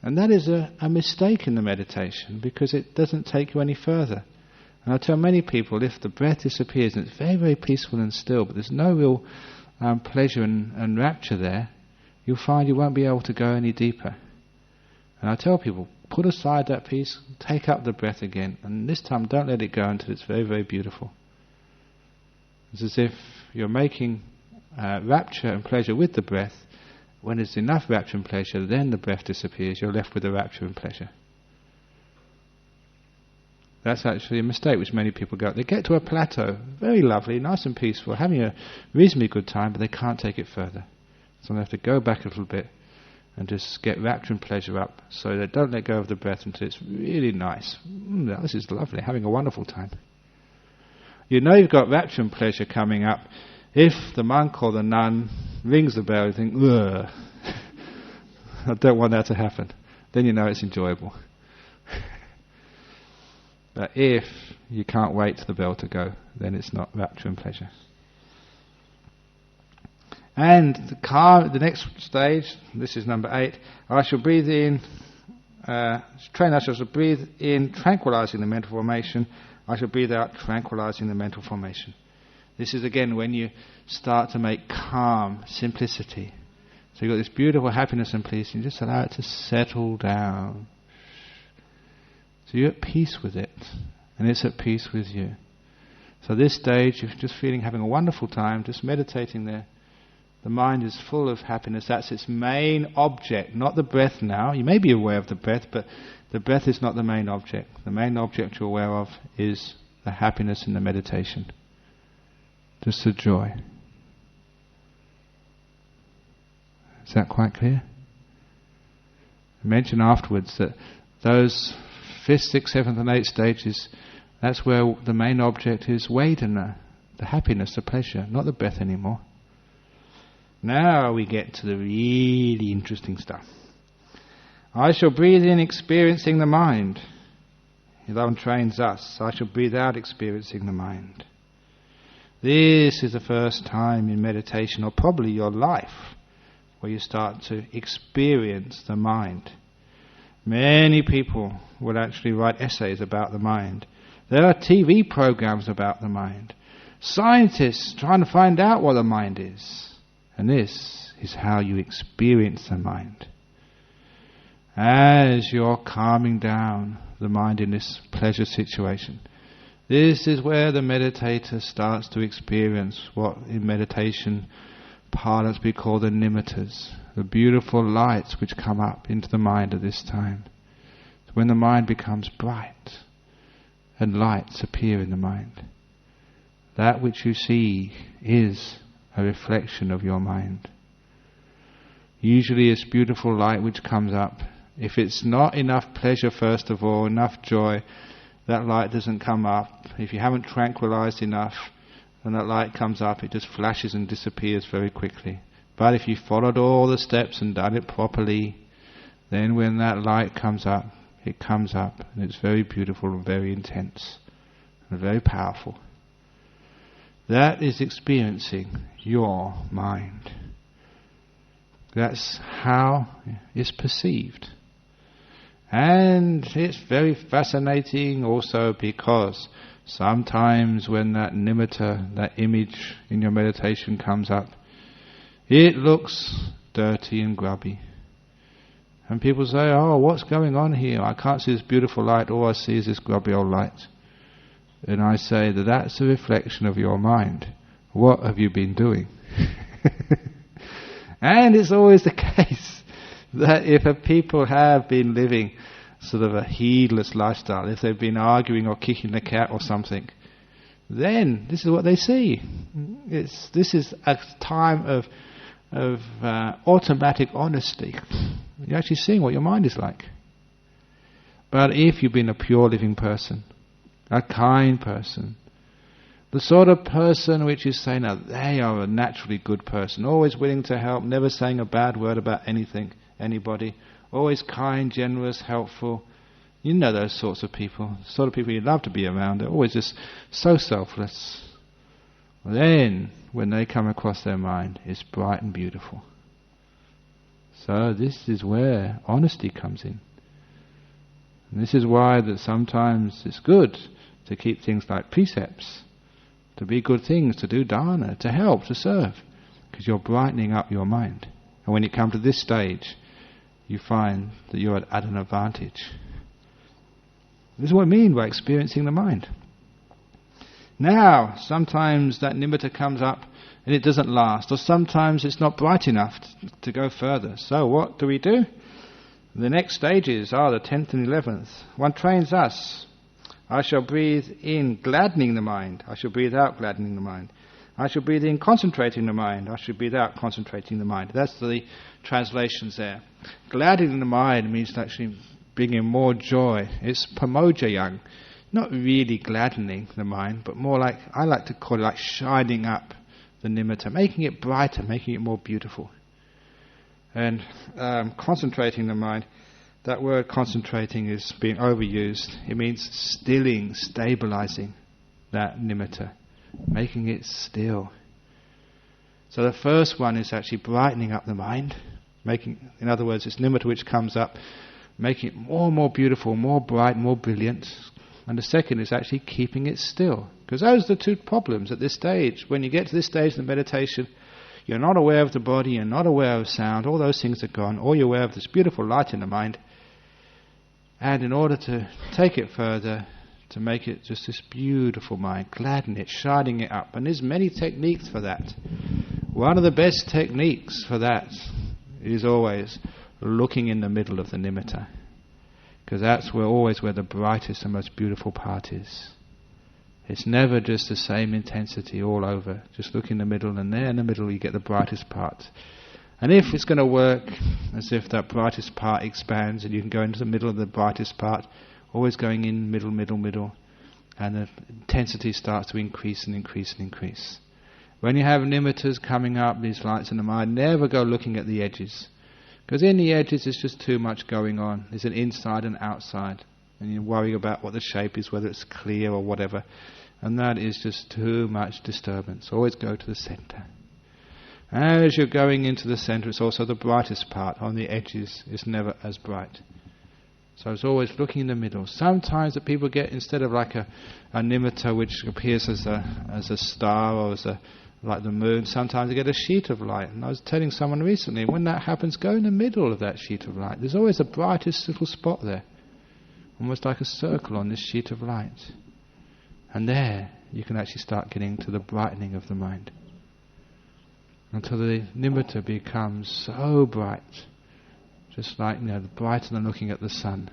And that is a mistake in the meditation, because it doesn't take you any further. And I tell many people, if the breath disappears and it's very, very peaceful and still, but there's no real pleasure and rapture there, you'll find you won't be able to go any deeper. And I tell people, put aside that piece, take up the breath again, and this time don't let it go until it's very, very beautiful. It's as if you're making rapture and pleasure with the breath. When there's enough rapture and pleasure, then the breath disappears, you're left with the rapture and pleasure. That's actually a mistake which many people go. They get to a plateau, very lovely, nice and peaceful, having a reasonably good time, but they can't take it further. So they have to go back a little bit and just get rapture and pleasure up, so they don't let go of the breath until it's really nice. This is lovely, having a wonderful time. You know you've got rapture and pleasure coming up if the monk or the nun rings the bell. You think, ugh, I don't want that to happen. Then you know it's enjoyable. But if you can't wait for the bell to go, then it's not rapture and pleasure. And the next stage, this is number 8, I shall breathe in, I shall breathe in tranquilizing the mental formation, I shall breathe out tranquilizing the mental formation. This is again when you start to make calm, simplicity. So you've got this beautiful happiness and peace, and you just allow it to settle down. So you're at peace with it, and it's at peace with you. So this stage, you're just having a wonderful time, just meditating there. The mind is full of happiness. That's its main object, not the breath now. You may be aware of the breath, but the breath is not the main object. The main object you're aware of is the happiness in the meditation. Just the joy. Is that quite clear? I mentioned afterwards that those 5th, 6th, 7th and 8th stages, that's where the main object is Vedana, the happiness, the pleasure, not the breath anymore. Now we get to the really interesting stuff. I shall breathe in experiencing the mind. He alone trains us. I shall breathe out experiencing the mind. This is the first time in meditation, or probably your life, where you start to experience the mind. Many people will actually write essays about the mind. There are TV programs about the mind. Scientists trying to find out what the mind is. And this is how you experience the mind. As you're calming down the mind in this pleasure situation, this is where the meditator starts to experience what in meditation parlance we call the nimittas, the beautiful lights which come up into the mind at this time. When the mind becomes bright and lights appear in the mind, that which you see is a reflection of your mind. Usually it's beautiful light which comes up. If it's not enough pleasure first of all, enough joy, that light doesn't come up. If you haven't tranquilized enough, when that light comes up, it just flashes and disappears very quickly. But if you followed all the steps and done it properly, then when that light comes up, it comes up and it's very beautiful and very intense and very powerful. That is experiencing your mind. That's how it's perceived. And it's very fascinating also because sometimes when that nimitta, that image in your meditation comes up, it looks dirty and grubby. And people say, oh, what's going on here? I can't see this beautiful light, all I see is this grubby old light. And I say that that's a reflection of your mind. What have you been doing? And it's always the case that if a people have been living sort of a heedless lifestyle, if they've been arguing or kicking the cat or something, then this is what they see. This is a time of automatic honesty. You're actually seeing what your mind is like. But if you've been a pure living person, a kind person, the sort of person which is saying that they are a naturally good person, always willing to help, never saying a bad word about anything, anybody, always kind, generous, helpful. You know those sorts of people, the sort of people you love to be around. They're always just so selfless. Then, when they come across their mind, it's bright and beautiful. So this is where honesty comes in. And this is why that sometimes it's good to keep things like precepts, to be good things, to do dharana, to help, to serve, because you're brightening up your mind. And when you come to this stage, you find that you're at an advantage. This is what I mean by experiencing the mind. Now, sometimes that nimitta comes up and it doesn't last, or sometimes it's not bright enough to go further. So what do we do? The next stages are the 10th and 11th. One trains us. I shall breathe in, gladdening the mind. I shall breathe out, gladdening the mind. I shall breathe in, concentrating the mind. I shall breathe out, concentrating the mind. That's the translations there. Gladdening the mind means actually bringing more joy. It's pamojayang. Not really gladdening the mind, but more like, I like to call it like shining up the nimitta, making it brighter, making it more beautiful. And concentrating the mind, that word concentrating is being overused. It means stilling, stabilizing that nimitta, making it still. So the first one is actually brightening up the mind, making, in other words, it's nimitta which comes up, making it more and more beautiful, more bright, more brilliant. And the second is actually keeping it still. Because those are the two problems at this stage. When you get to this stage of the meditation, you're not aware of the body, you're not aware of sound, all those things are gone. All you're aware of this beautiful light in the mind. And in order to take it further, to make it just this beautiful mind, gladden it, shining it up. And there's many techniques for that. One of the best techniques for that is always looking in the middle of the nimitta. Because that's always where the brightest and most beautiful part is. It's never just the same intensity all over. Just look in the middle, and there in the middle you get the brightest part. And if it's going to work as if that brightest part expands, and you can go into the middle of the brightest part, always going in middle, middle, middle, and the intensity starts to increase and increase and increase. When you have nimittas coming up, these lights in the mind, never go looking at the edges. Because in the edges there's just too much going on. There's an inside and outside. And you worry about what the shape is, whether it's clear or whatever. And that is just too much disturbance. Always go to the center. As you're going into the center, it's also the brightest part. On the edges, it's never as bright. So it's always looking in the middle. Sometimes that people get, instead of like a nimitta which appears as a star or as like the moon, sometimes you get a sheet of light. And I was telling someone recently, when that happens, go in the middle of that sheet of light. There's always the brightest little spot there, almost like a circle on this sheet of light. And there you can actually start getting to the brightening of the mind, until the nimitta becomes so bright, just like, brighter than looking at the sun.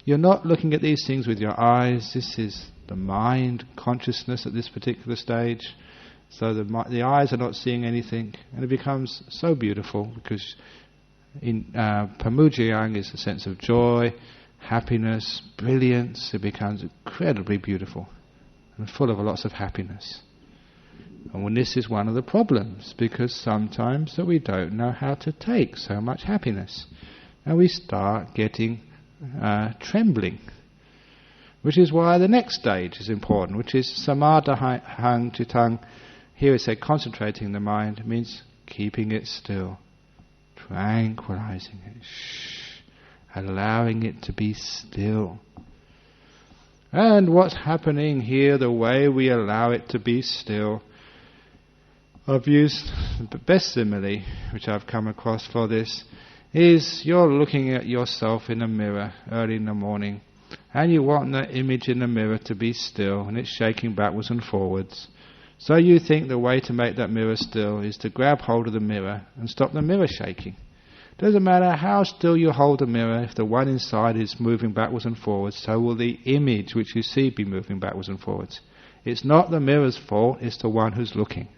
You're not looking at these things with your eyes. This is the mind consciousness at this particular stage. So the eyes are not seeing anything, and it becomes so beautiful, because in pamujayang is a sense of joy, happiness, brilliance. It becomes incredibly beautiful and full of lots of happiness. And when this is one of the problems, because sometimes that we don't know how to take so much happiness, and we start getting trembling, which is why the next stage is important, which is samadhahang cittang. Here it said concentrating the mind means keeping it still, tranquilizing it, allowing it to be still. And what's happening here, the way we allow it to be still, I've used the best simile which I've come across for this, is you're looking at yourself in a mirror early in the morning, and you want that image in the mirror to be still, and it's shaking backwards and forwards. So you think the way to make that mirror still is to grab hold of the mirror and stop the mirror shaking. Doesn't matter how still you hold the mirror, if the one inside is moving backwards and forwards, so will the image which you see be moving backwards and forwards. It's not the mirror's fault, it's the one who's looking.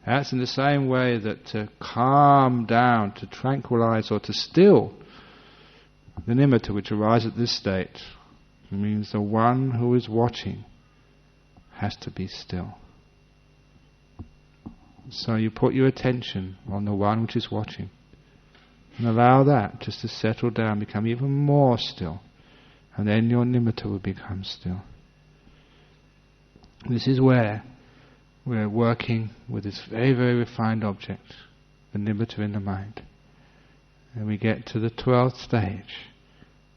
That's in the same way that to calm down, to tranquilize or to still the nimitta which arises at this state means the one who is watching has to be still. So you put your attention on the one which is watching and allow that just to settle down, become even more still, and then your nimitta will become still. This is where we're working with this very, very refined object, the nimitta in the mind. And we get to the 12th stage,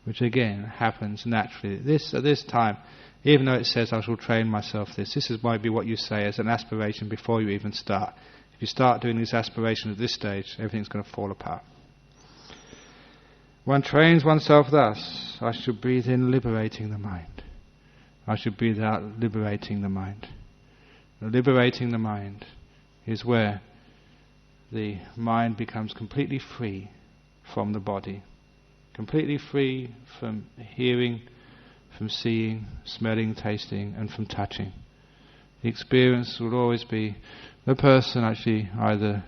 which again happens naturally. At this time, even though it says I shall train myself this might be what you say as an aspiration before you even start. If you start doing this aspiration at this stage, everything's going to fall apart. One trains oneself thus: I should breathe in, liberating the mind. I should breathe out, liberating the mind. Liberating the mind is where the mind becomes completely free from the body, completely free from hearing, from seeing, smelling, tasting, and from touching. The experience will always be the person actually either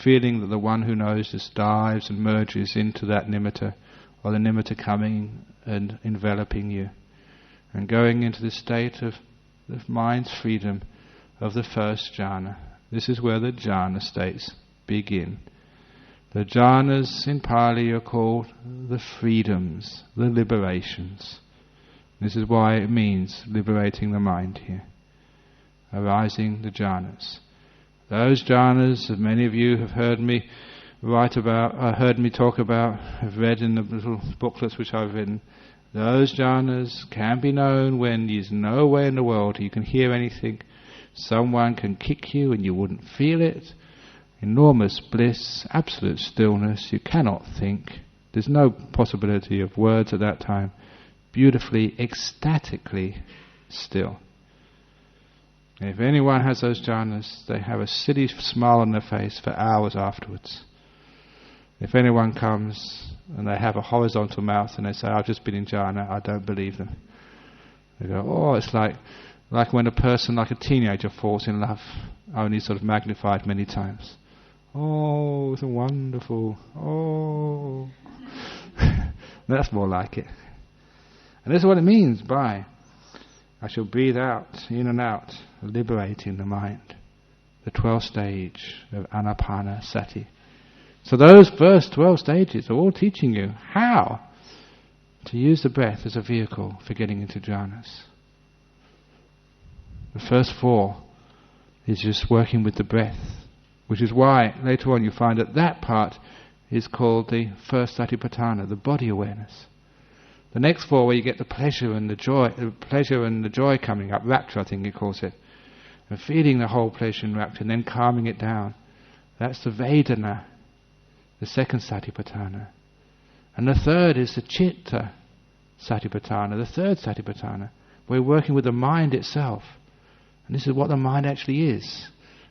feeling that the one who knows just dives and merges into that nimitta, or the nimitta coming and enveloping you, and going into the state of the mind's freedom of the first jhana. This is where the jhana states begin. The jhanas in Pali are called the freedoms, the liberations. This is why it means liberating the mind here. Arising the jhanas. Those jhanas that many of you have heard me write about, heard me talk about, have read in the little booklets which I've written. Those jhanas can be known when there's no way in the world you can hear anything. Someone can kick you and you wouldn't feel it. Enormous bliss, absolute stillness, you cannot think. There's no possibility of words at that time. Beautifully, ecstatically still. And if anyone has those jhanas, they have a silly smile on their face for hours afterwards. If anyone comes and they have a horizontal mouth and they say, I've just been in jhana, I don't believe them. They go, oh, it's like when a person, like a teenager, falls in love, only sort of magnified many times. Oh, it's wonderful. Oh. That's more like it. And this is what it means by I shall breathe out, in and out, liberating the mind. The 12th stage of Anapanasati. So those first 12 stages are all teaching you how to use the breath as a vehicle for getting into jhanas. The first 4 is just working with the breath, which is why later on you find that part is called the first satipatthana, the body awareness. The next 4 where you get the pleasure and the joy coming up, rapture I think he calls it. and feeling the whole pleasure and rapture and then calming it down. That's the Vedana, the second Satipatthana. And the third is the Chitta Satipatthana, the third Satipatthana. We're working with the mind itself. And this is what the mind actually is.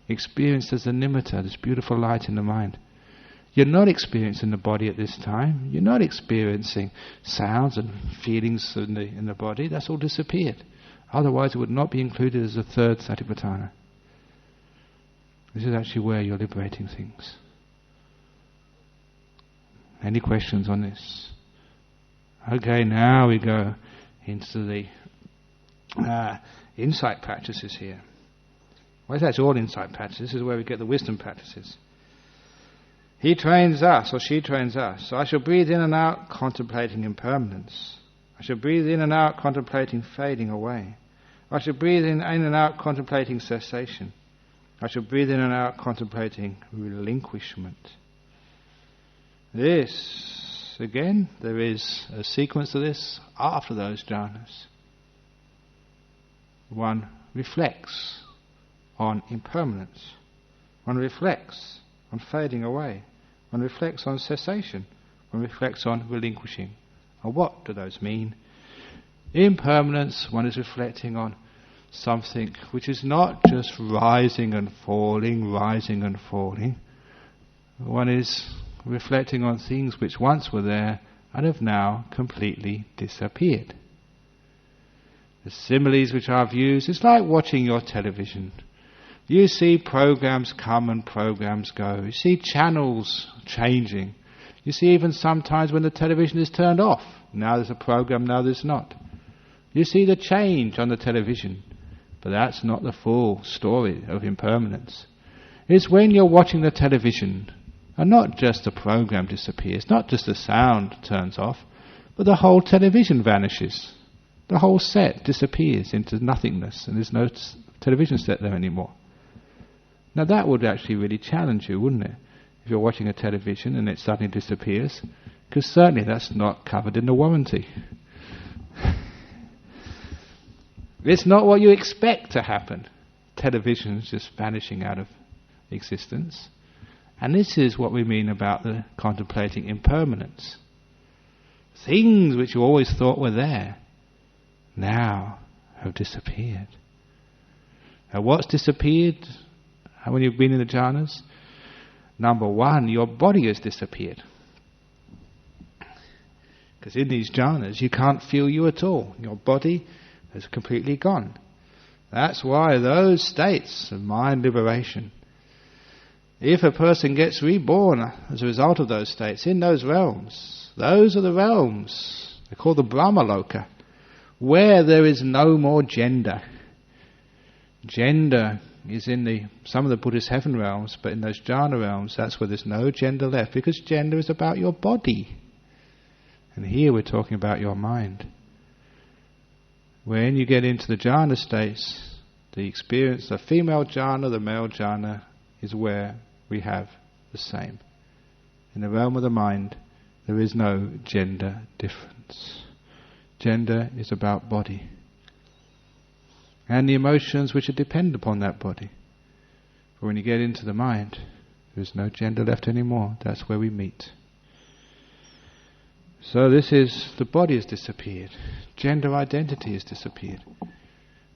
Experienced as the nimitta, this beautiful light in the mind. You're not experiencing the body at this time. You're not experiencing sounds and feelings in the body. That's all disappeared. Otherwise it would not be included as a third Satipatthana. This is actually where you're liberating things. Any questions on this? Okay, now we go into the insight practices here. Well, that's all insight practices. This is where we get the wisdom practices. He trains us, or she trains us. So I shall breathe in and out, contemplating impermanence. I shall breathe in and out, contemplating fading away. I shall breathe in and out, contemplating cessation. I shall breathe in and out, contemplating relinquishment. This, again, there is a sequence of this after those jhanas. One reflects on impermanence. One reflects on fading away. One reflects on cessation. One reflects on relinquishing. And what do those mean? Impermanence, one is reflecting on something which is not just rising and falling, rising and falling. One is reflecting on things which once were there and have now completely disappeared. The similes which I've used, it's like watching your television. You see programs come and programs go. You see channels changing. You see even sometimes when the television is turned off. Now there's a program, now there's not. You see the change on the television. But that's not the full story of impermanence. It's when you're watching the television, and not just the program disappears, not just the sound turns off, but the whole television vanishes. The whole set disappears into nothingness, and there's no television set there anymore. Now that would actually really challenge you, wouldn't it? If you're watching a television and it suddenly disappears, because certainly that's not covered in the warranty. It's not what you expect to happen. Television's just vanishing out of existence. And this is what we mean about the contemplating impermanence. Things which you always thought were there now have disappeared. Now what's disappeared when you've been in the jhanas? Number one, your body has disappeared. Because in these jhanas you can't feel you at all. Your body has completely gone. That's why those states of mind liberation, if a person gets reborn as a result of those states, in those realms, those are the realms, they're called the Brahmaloka, where there is no more gender. Gender is in some of the Buddhist heaven realms, but in those jhana realms, that's where there's no gender left, because gender is about your body. And here we're talking about your mind. When you get into the jhana states, the experience, the female jhana, the male jhana, is where we have the same. In the realm of the mind, there is no gender difference. Gender is about body. And the emotions which are dependent upon that body. But when you get into the mind, there is no gender left anymore. That's where we meet. So this is, the body has disappeared. Gender identity has disappeared.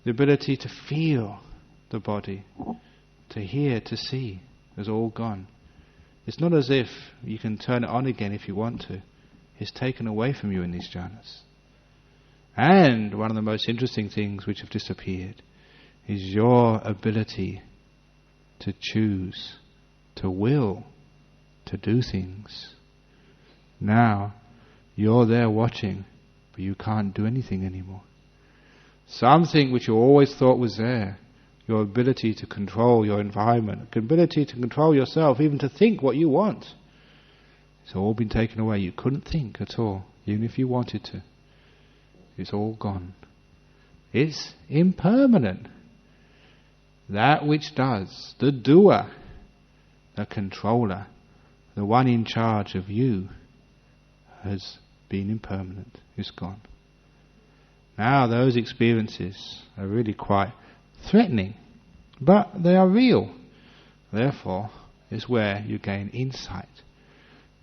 The ability to feel the body, to hear, to see, is all gone. It's not as if you can turn it on again if you want to. It's taken away from you in these jhanas. And one of the most interesting things which have disappeared is your ability to choose, to will, to do things. Now, you're there watching, but you can't do anything anymore. Something which you always thought was there, your ability to control your environment, the ability to control yourself, even to think what you want, it's all been taken away. You couldn't think at all, even if you wanted to. It's all gone. It's impermanent. That which does, the doer, the controller, the one in charge of you, has been impermanent, is gone. Now those experiences are really quite threatening. but they are real. Therefore, is where you gain insight.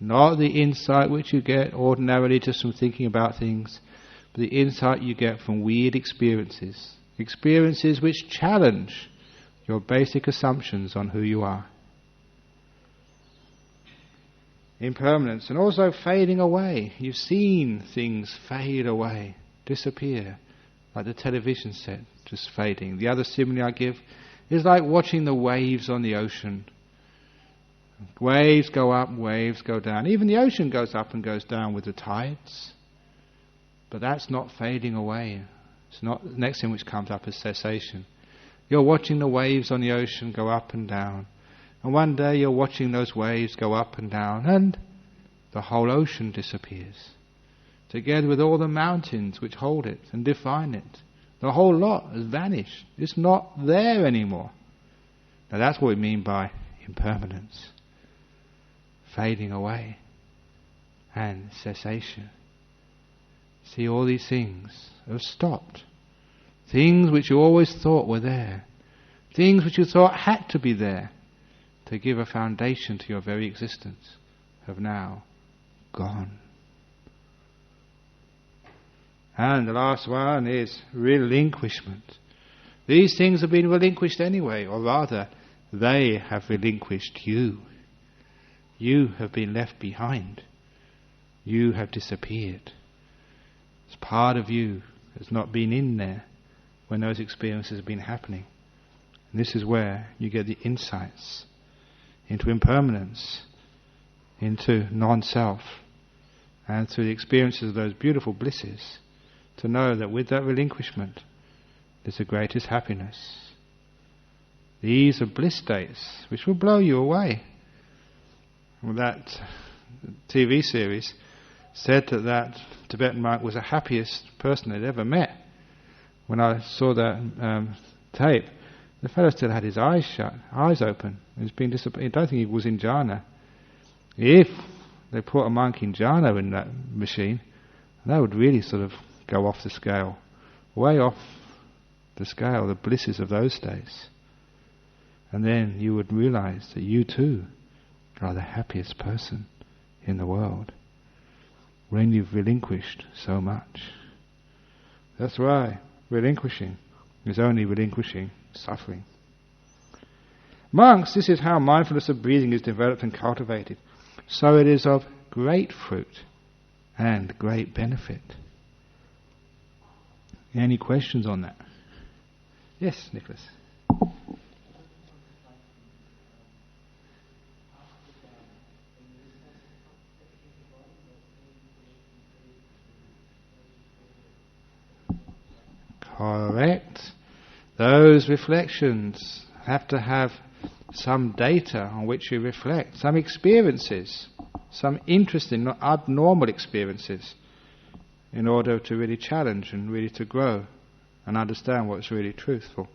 Not the insight which you get ordinarily just from thinking about things, but the insight you get from weird experiences. Experiences which challenge your basic assumptions on who you are. Impermanence, and also fading away. You've seen things fade away, disappear, like the television set just fading. The other simile I give is like watching the waves on the ocean. Waves go up, waves go down. Even the ocean goes up and goes down with the tides. But that's not fading away. It's not the next thing which comes up is cessation. You're watching the waves on the ocean go up and down. And one day you're watching those waves go up and down, and the whole ocean disappears, together with all the mountains which hold it and define it. The whole lot has vanished. It's not there anymore. Now that's what we mean by impermanence. Fading away and cessation. See, all these things have stopped. Things which you always thought were there. Things which you thought had to be there to give a foundation to your very existence have now gone. And the last one is relinquishment. These things have been relinquished anyway, or rather, they have relinquished you. You have been left behind. You have disappeared. It's part of you has not been in there when those experiences have been happening. And this is where you get the insights into impermanence, into non-self, and through the experiences of those beautiful blisses, to know that with that relinquishment is the greatest happiness. These are bliss states which will blow you away. Well, that TV series said that Tibetan monk was the happiest person they'd ever met. When I saw that tape, the fellow still had his eyes shut, eyes open. He's been disappointed. I don't think he was in jhana. If they put a monk in jhana in that machine, that would really sort of go off the scale, way off the scale, the blisses of those days. And then you would realize that you too are the happiest person in the world when you've relinquished so much. That's why relinquishing is only relinquishing suffering. Monks, this is how mindfulness of breathing is developed and cultivated. So it is of great fruit and great benefit. Any questions on that? Yes, Nicholas. Correct. Those reflections have to have some data on which you reflect, some experiences, some interesting, not abnormal experiences, in order to really challenge and really to grow and understand what's really truthful.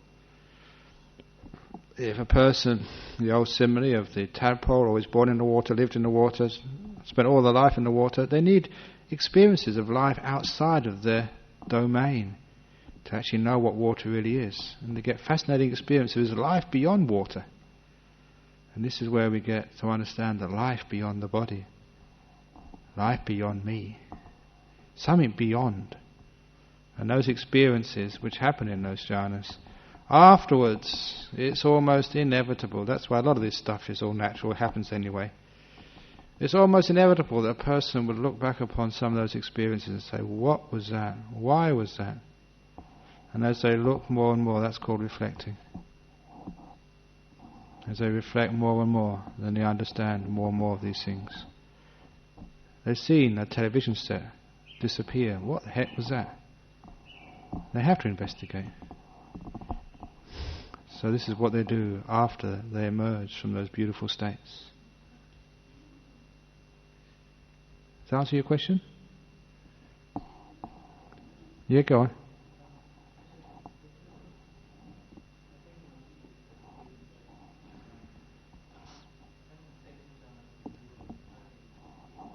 If a person, the old simile of the tadpole, always born in the water, lived in the water, spent all their life in the water, they need experiences of life outside of their domain to actually know what water really is. And they get fascinating experiences of life beyond water. And this is where we get to understand the life beyond the body, life beyond me, something beyond. And those experiences which happen in those jhanas, afterwards, it's almost inevitable. That's why a lot of this stuff is all natural, it happens anyway. It's almost inevitable that a person would look back upon some of those experiences and say, what was that? Why was that? And as they look more and more, that's called reflecting. As they reflect more and more, then they understand more and more of these things. They've seen a television set disappear. What the heck was that? They have to investigate. So this is what they do after they emerge from those beautiful states. Does that answer your question? Yeah, go on.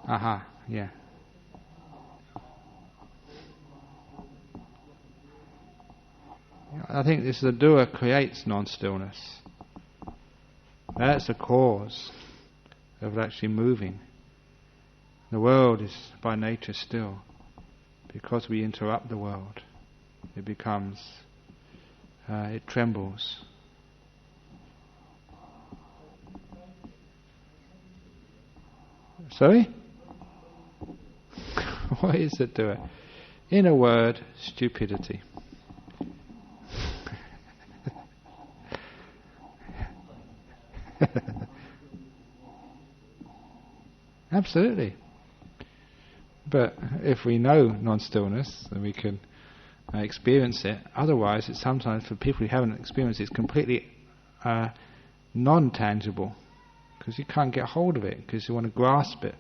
Aha, yeah. I think this the doer creates non-stillness. That's the cause of actually moving. The world is by nature still. Because we interrupt the world, it becomes, it trembles. Sorry? What is the doer? In a word, stupidity. Absolutely. But if we know non-stillness, then we can experience it. Otherwise, it's sometimes, for people who haven't experienced it, it's completely non-tangible. Because you can't get hold of it, because you want to grasp it.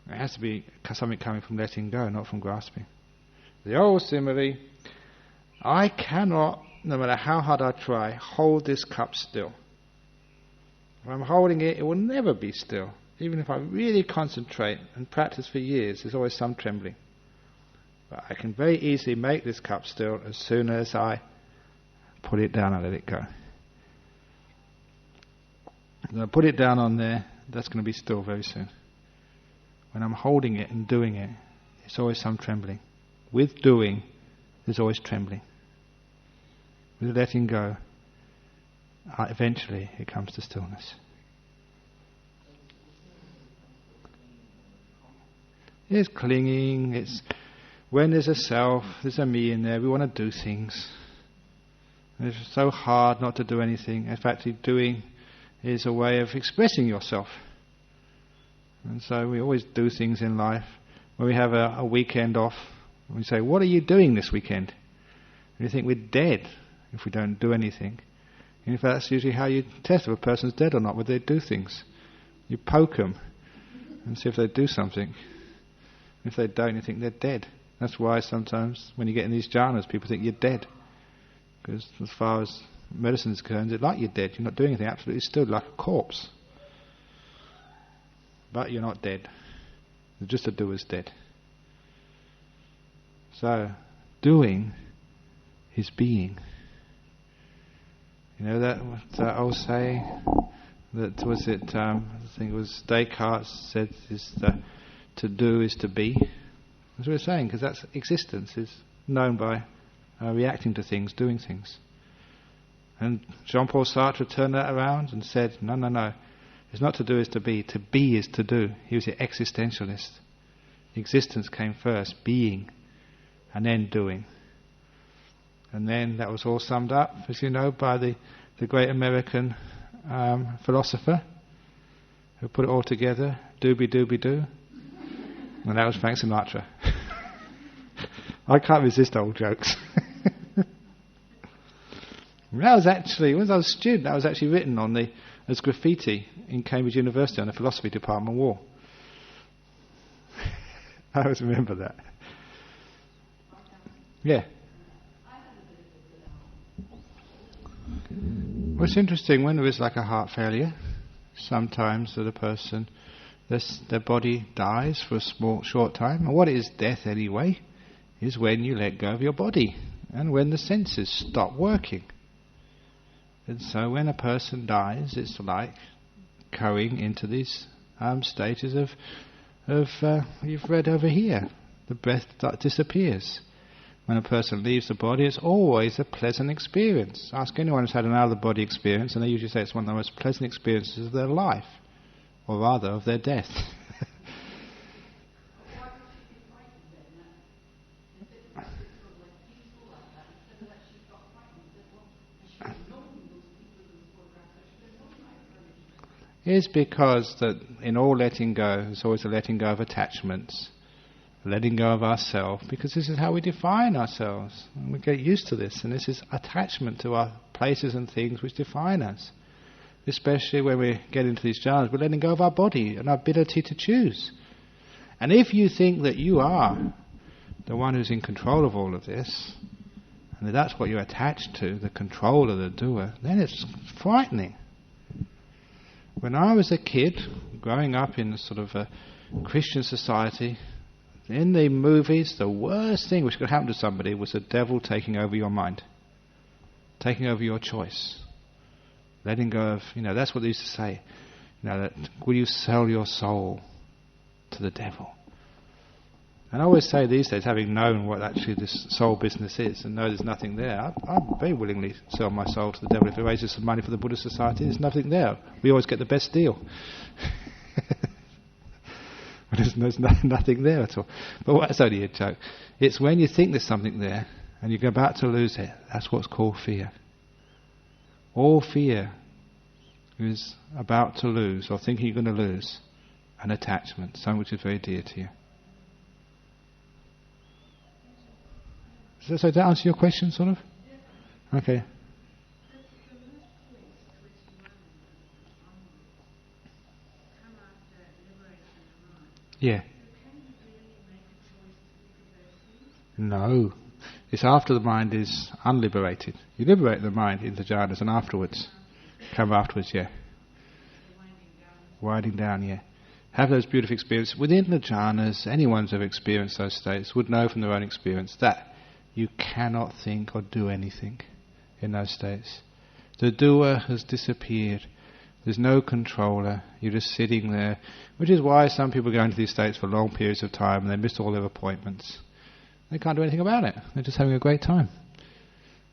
It has to be something coming from letting go, not from grasping. The old simile, I cannot, no matter how hard I try, hold this cup still. If I'm holding it, it will never be still. Even if I really concentrate and practice for years, there's always some trembling. But I can very easily make this cup still as soon as I put it down and let it go. When I put it down on there, that's going to be still very soon. When I'm holding it and doing it, it's always some trembling. With doing, there's always trembling. With letting go, eventually it comes to stillness. It's clinging, it's when there's a self, there's a me in there, we want to do things. And it's so hard not to do anything. In fact, doing is a way of expressing yourself. And so we always do things in life. When we have a weekend off, we say, what are you doing this weekend? And you think we're dead if we don't do anything. And in fact, that's usually how you test if a person's dead or not, whether they do things. You poke them and see if they do something. If they don't, you think they're dead. That's why sometimes when you get in these jhanas, people think you're dead. Because as far as medicine is concerned, it's like you're dead. You're not doing anything, absolutely still, like a corpse. But you're not dead. You're just a doer's dead. So, doing is being. You know that old saying? That was it, I think it was Descartes said, is to do is to be. That's what we're saying, because that's existence is known by reacting to things, doing things. And Jean-Paul Sartre turned that around and said, no, it's not to do is to be is to do. He was the existentialist. Existence came first, being, and then doing. And then that was all summed up, as you know, by the great American philosopher who put it all together, doobie-doobie-doo. And that was Frank Sinatra. I can't resist old jokes. That was actually, when I was a student, that was actually written on as graffiti in Cambridge University on the philosophy department wall. I always remember that. Yeah. Well, it's interesting, when there is like a heart failure, sometimes that a person, their body dies for a short time. And what is death anyway? Is when you let go of your body and when the senses stop working. And so when a person dies, it's like going into these stages of you've read over here, the breath disappears. When a person leaves the body, it's always a pleasant experience. Ask anyone who's had an out-of-the-body experience, and they usually say it's one of the most pleasant experiences of their life, or rather, of their death. It's because that in all letting go, there's always a letting go of attachments, letting go of ourselves, because this is how we define ourselves. And we get used to this, and this is attachment to our places and things which define us. Especially when we get into these jhanas, we're letting go of our body and our ability to choose. And if you think that you are the one who's in control of all of this, and that that's what you're attached to, the control of the doer, then it's frightening. When I was a kid, growing up in a sort of a Christian society, in the movies, the worst thing which could happen to somebody was the devil taking over your mind. taking over your choice. Letting go of, that's what they used to say. That will you sell your soul to the devil? And I always say these days, having known what actually this soul business is and know there's nothing there, I'd very willingly sell my soul to the devil if it raises some money for the Buddhist Society. There's nothing there. We always get the best deal. There's nothing there at all. But that's only a joke. It's when you think there's something there and you're about to lose it, that's what's called fear. All fear is about to lose, or thinking you're going to lose, an attachment, something which is very dear to you. So does that answer your question, sort of? Okay. Yeah. No. It's after the mind is unliberated. You liberate the mind into jhanas and afterwards. Come afterwards, yeah. Winding down, yeah. Have those beautiful experiences. Within the jhanas, anyone who's ever experienced those states would know from their own experience that you cannot think or do anything in those states. The doer has disappeared. There's no controller. You're just sitting there, which is why some people go into these states for long periods of time and they miss all their appointments. They can't do anything about it. They're just having a great time.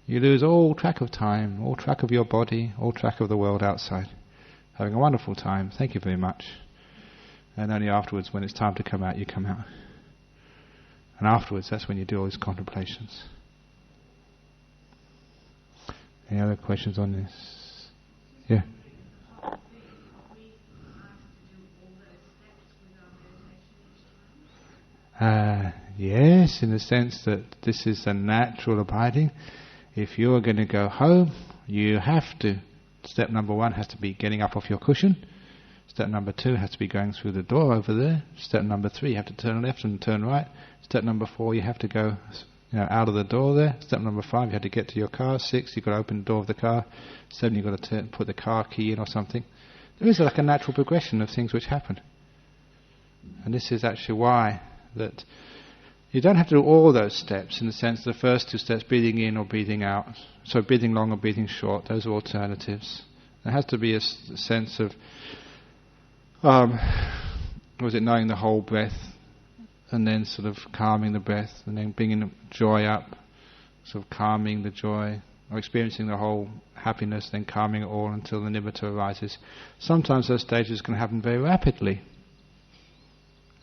You lose all track of time, all track of your body, all track of the world outside. Having a wonderful time. Thank you very much. And only afterwards, when it's time to come out, you come out. And afterwards, that's when you do all these contemplations. Any other questions on this? Yeah. Yes, in the sense that this is a natural abiding. If you're going to go home, you have to. Step number 1 has to be getting up off your cushion. Step number 2 has to be going through the door over there. Step number 3, you have to turn left and turn right. Step number 4, you have to go out of the door there. Step number 5, you have to get to your car. 6, you've got to open the door of the car. 7, you've got to put the car key in or something. There is like a natural progression of things which happen. And this is actually why that you don't have to do all those steps, in the sense the first 2 steps, breathing in or breathing out. So breathing long or breathing short, those are alternatives. There has to be a sense of knowing the whole breath, and then sort of calming the breath, and then bringing joy up, sort of calming the joy, or experiencing the whole happiness, then calming it all until the nimitta arises. Sometimes those stages can happen very rapidly.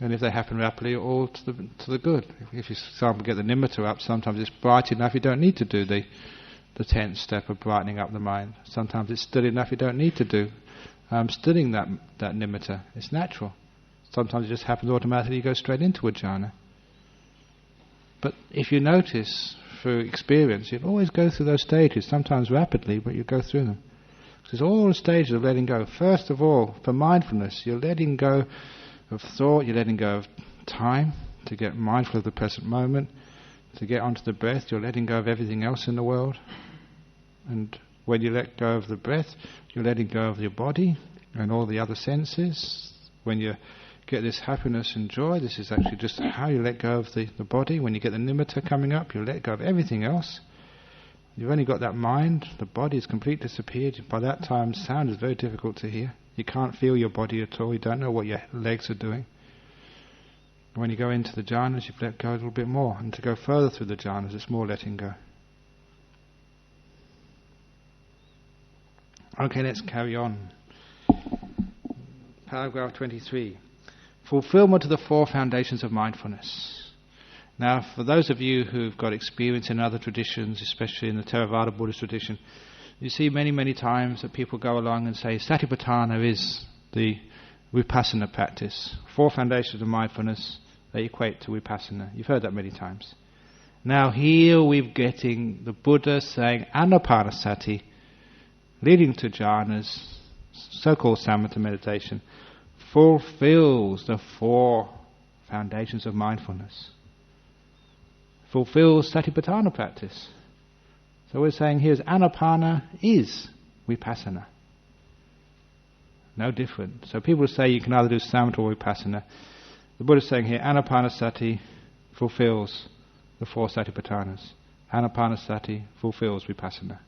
And if they happen rapidly, all to the good. If you, for example, get the nimitta up, sometimes it's bright enough you don't need to do the 10th step of brightening up the mind. Sometimes it's still enough you don't need to do stilling that nimitta. It's natural. Sometimes it just happens automatically, you go straight into a jhana. But if you notice through experience, you'll always go through those stages, sometimes rapidly, but you go through them. There's all the stages of letting go. First of all, for mindfulness, you're letting go of thought, you're letting go of time, to get mindful of the present moment. To get onto the breath, you're letting go of everything else in the world. And when you let go of the breath, you're letting go of your body and all the other senses. When you get this happiness and joy, this is actually just how you let go of the body. When you get the nimitta coming up, you let go of everything else. You've only got that mind, the body is completely disappeared. By that time, sound is very difficult to hear. You can't feel your body at all, you don't know what your legs are doing. When you go into the jhanas, you've let go a little bit more. And to go further through the jhanas, it's more letting go. Okay, let's carry on. Paragraph 23. Fulfillment of the 4 foundations of mindfulness. Now, for those of you who've got experience in other traditions, especially in the Theravada Buddhist tradition, you see many, many times that people go along and say Satipatthana is the Vipassana practice. 4 foundations of mindfulness, they equate to Vipassana. You've heard that many times. Now here we're getting the Buddha saying Anapanasati, leading to jhanas, so-called samatha meditation, fulfills the 4 foundations of mindfulness. Fulfills Satipatthana practice. So we're saying here is Anapana is Vipassana. No different. So people say you can either do samatha or Vipassana. The Buddha is saying here Anapanasati fulfills the 4 Satipatthanas. Anapanasati fulfills Vipassana.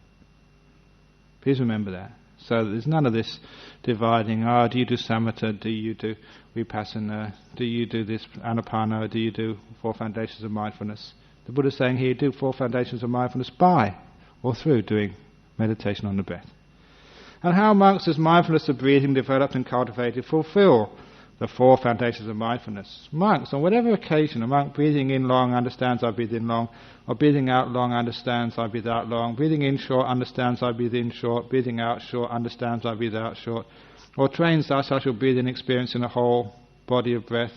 Please remember that. So there's none of this dividing, do you do samatha, do you do vipassana, do you do this anapana, do you do 4 foundations of mindfulness. The Buddha's saying here, do 4 foundations of mindfulness by or through doing meditation on the breath. And how monks, as mindfulness of breathing developed and cultivated, fulfill the 4 foundations of mindfulness. Monks, on whatever occasion, a monk breathing in long understands I breathe in long, or breathing out long understands I breathe out long, breathing in short understands I breathe in short, breathing out short understands I breathe out short, or trains thus I shall breathe in experiencing the whole body of breath,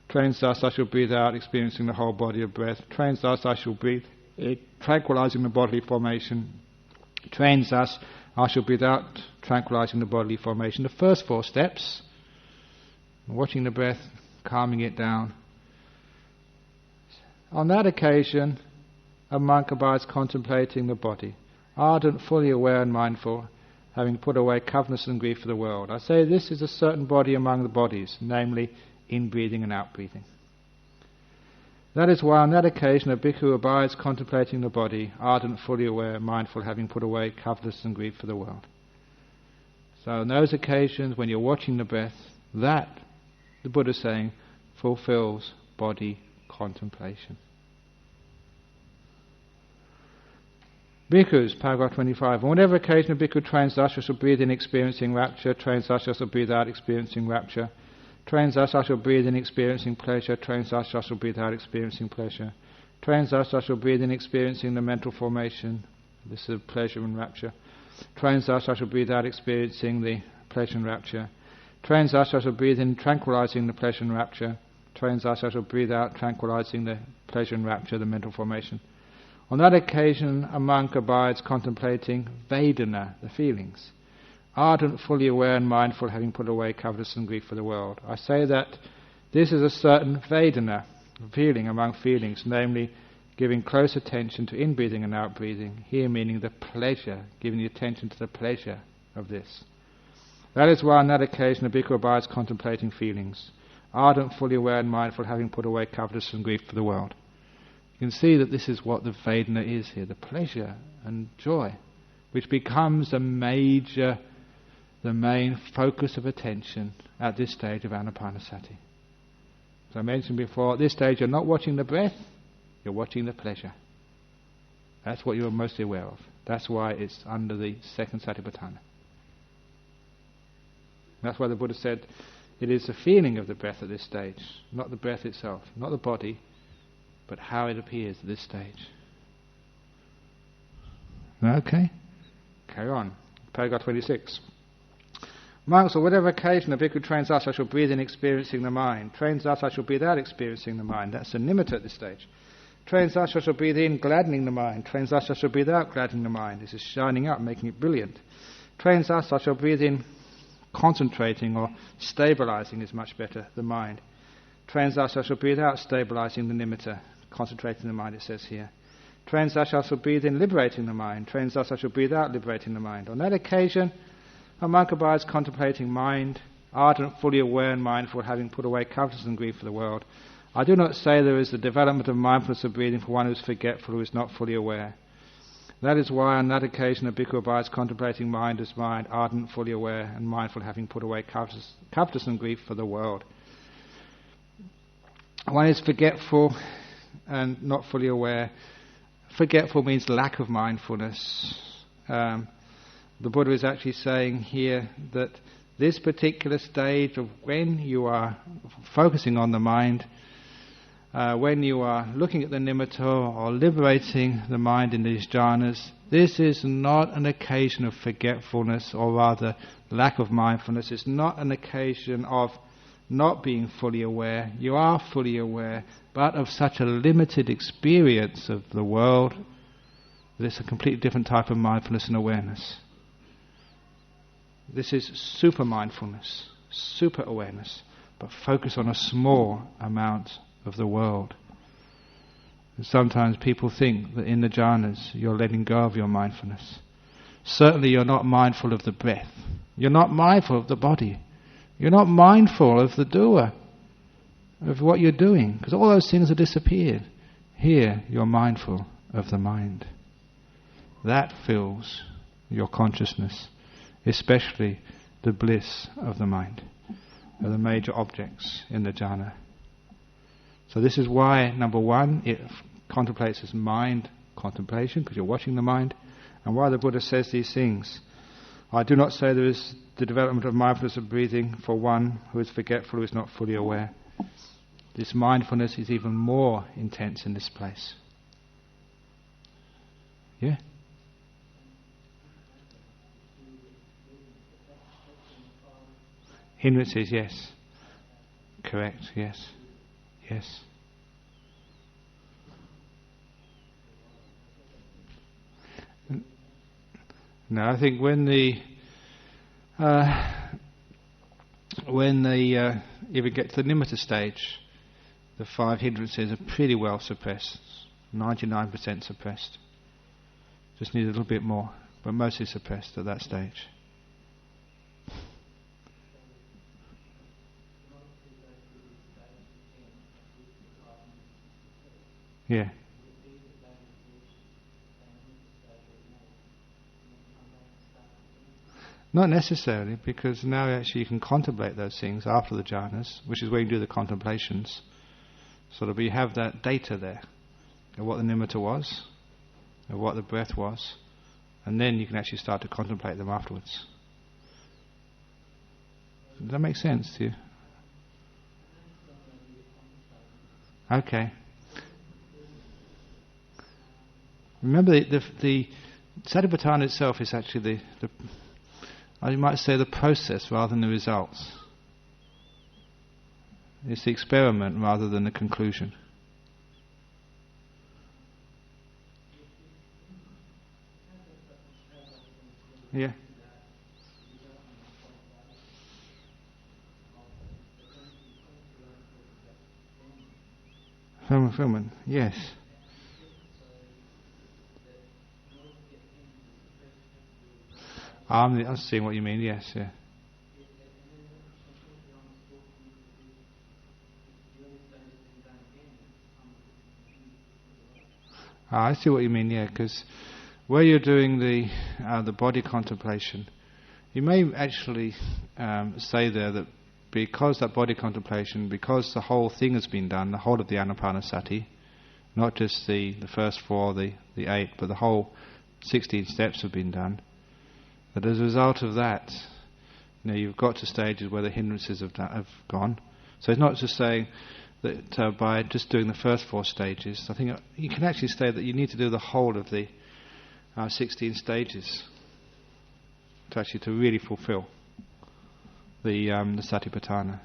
trains thus I shall breathe out experiencing the whole body of breath, trains thus I shall breathe in tranquilizing the bodily formation, trains thus I shall breathe out tranquilizing the bodily formation. The first 4 steps, watching the breath, calming it down. On that occasion, a monk abides contemplating the body, ardent, fully aware and mindful, having put away covetousness and grief for the world. I say this is a certain body among the bodies, namely in-breathing and out-breathing. That is why on that occasion a bhikkhu abides contemplating the body, ardent, fully aware, mindful, having put away covetousness and grief for the world. So on those occasions when you're watching the breath, that, the Buddha is saying, fulfills body contemplation. Bhikkhus, paragraph 25. On whatever occasion a bhikkhu trains thus, I shall breathe in experiencing rapture, trains thus, I shall breathe out experiencing rapture, trains thus, I shall breathe in experiencing pleasure, trains thus, I shall breathe out experiencing pleasure, trains thus, I shall breathe in experiencing the mental formation, this is pleasure and rapture, trains thus, I shall breathe out experiencing the pleasure and rapture, trains thus, I shall breathe in tranquilizing the pleasure and rapture, trains thus, I shall breathe out tranquilizing the pleasure and rapture, the mental formation. On that occasion, a monk abides contemplating Vedana, the feelings, ardent, fully aware and mindful, having put away covetousness and grief for the world. I say that this is a certain Vedana, feeling among feelings, namely giving close attention to in-breathing and out-breathing, here meaning the pleasure, giving the attention to the pleasure of this. That is why on that occasion a bhikkhu abides contemplating feelings, ardent, fully aware and mindful, having put away covetousness and grief for the world. You can see that this is what the Vedana is here, the pleasure and joy, which becomes the main focus of attention at this stage of Anapanasati. As I mentioned before, at this stage you're not watching the breath, you're watching the pleasure. That's what you're mostly aware of. That's why it's under the 2nd Satipatthana. That's why the Buddha said it is the feeling of the breath at this stage, not the breath itself, not the body, but how it appears at this stage. Okay? Carry on. Paragraph 26. Monks, on whatever occasion a bhikkhu trains thus, I shall breathe in experiencing the mind. Trains thus, I shall breathe out experiencing the mind. That's the nimitta at this stage. Trains thus, I shall breathe in gladdening the mind. Trains thus, I shall breathe out gladdening the mind. This is shining up, making it brilliant. Trains thus, I shall breathe in concentrating or stabilizing is much better, the mind. Trains thus, I shall breathe out stabilizing the nimitta, concentrating the mind, it says here. Trains thus, I shall breathe in liberating the mind. Trains thus, I shall breathe out liberating the mind. On that occasion, a monk abides contemplating mind, ardent, fully aware and mindful, having put away covetousness and grief for the world. I do not say there is the development of mindfulness of breathing for one who is forgetful, who is not fully aware. That is why on that occasion a bhikkhu abides contemplating mind as mind, ardent, fully aware and mindful, having put away covetousness and grief for the world. One is forgetful and not fully aware. Forgetful means lack of mindfulness. The Buddha is actually saying here that this particular stage of when you are focusing on the mind, when you are looking at the nimitta or liberating the mind in these jhanas, this is not an occasion of forgetfulness, or rather lack of mindfulness. It's not an occasion of not being fully aware. You are fully aware, but of such a limited experience of the world that it's a completely different type of mindfulness and awareness. This is super mindfulness, super awareness, but focus on a small amount of the world. And sometimes people think that in the jhanas you're letting go of your mindfulness. Certainly you're not mindful of the breath. You're not mindful of the body. You're not mindful of the doer, of what you're doing, because all those things have disappeared. Here you're mindful of the mind. That fills your consciousness, especially the bliss of the mind, are the major objects in the jhana. So this is why, number one, it contemplates as mind contemplation, because you're watching the mind, and why the Buddha says these things. I do not say there is the development of mindfulness of breathing for one who is forgetful, who is not fully aware. This mindfulness is even more intense in this place. Yeah? Hindrances, yes. Correct, yes. Yes. No, I think when they even get to the nimitta stage, the 5 hindrances are pretty well suppressed, 99% suppressed. Just need a little bit more, but mostly suppressed at that stage. Yeah. Not necessarily, because now actually you can contemplate those things after the jhanas, which is where you do the contemplations. So that we have that data there, of what the nimitta was, of what the breath was, and then you can actually start to contemplate them afterwards. Does that make sense to you? Okay. Remember, the Satipatthana itself is actually the you might say the process rather than the results. It's the experiment rather than the conclusion. Yeah. Fulfillment, yes. I'm seeing what you mean, yes, yeah. I see what you mean, yeah, because where you're doing the body contemplation, you may actually say there that because that body contemplation, because the whole thing has been done, the whole of the Anapanasati, not just the first 4, the 8, but the whole 16 steps have been done, that as a result of that, you've got to stages where the hindrances have gone. So it's not just saying that by just doing the first 4 stages, I think you can actually say that you need to do the whole of the 16 stages to really fulfill the Satipatthana.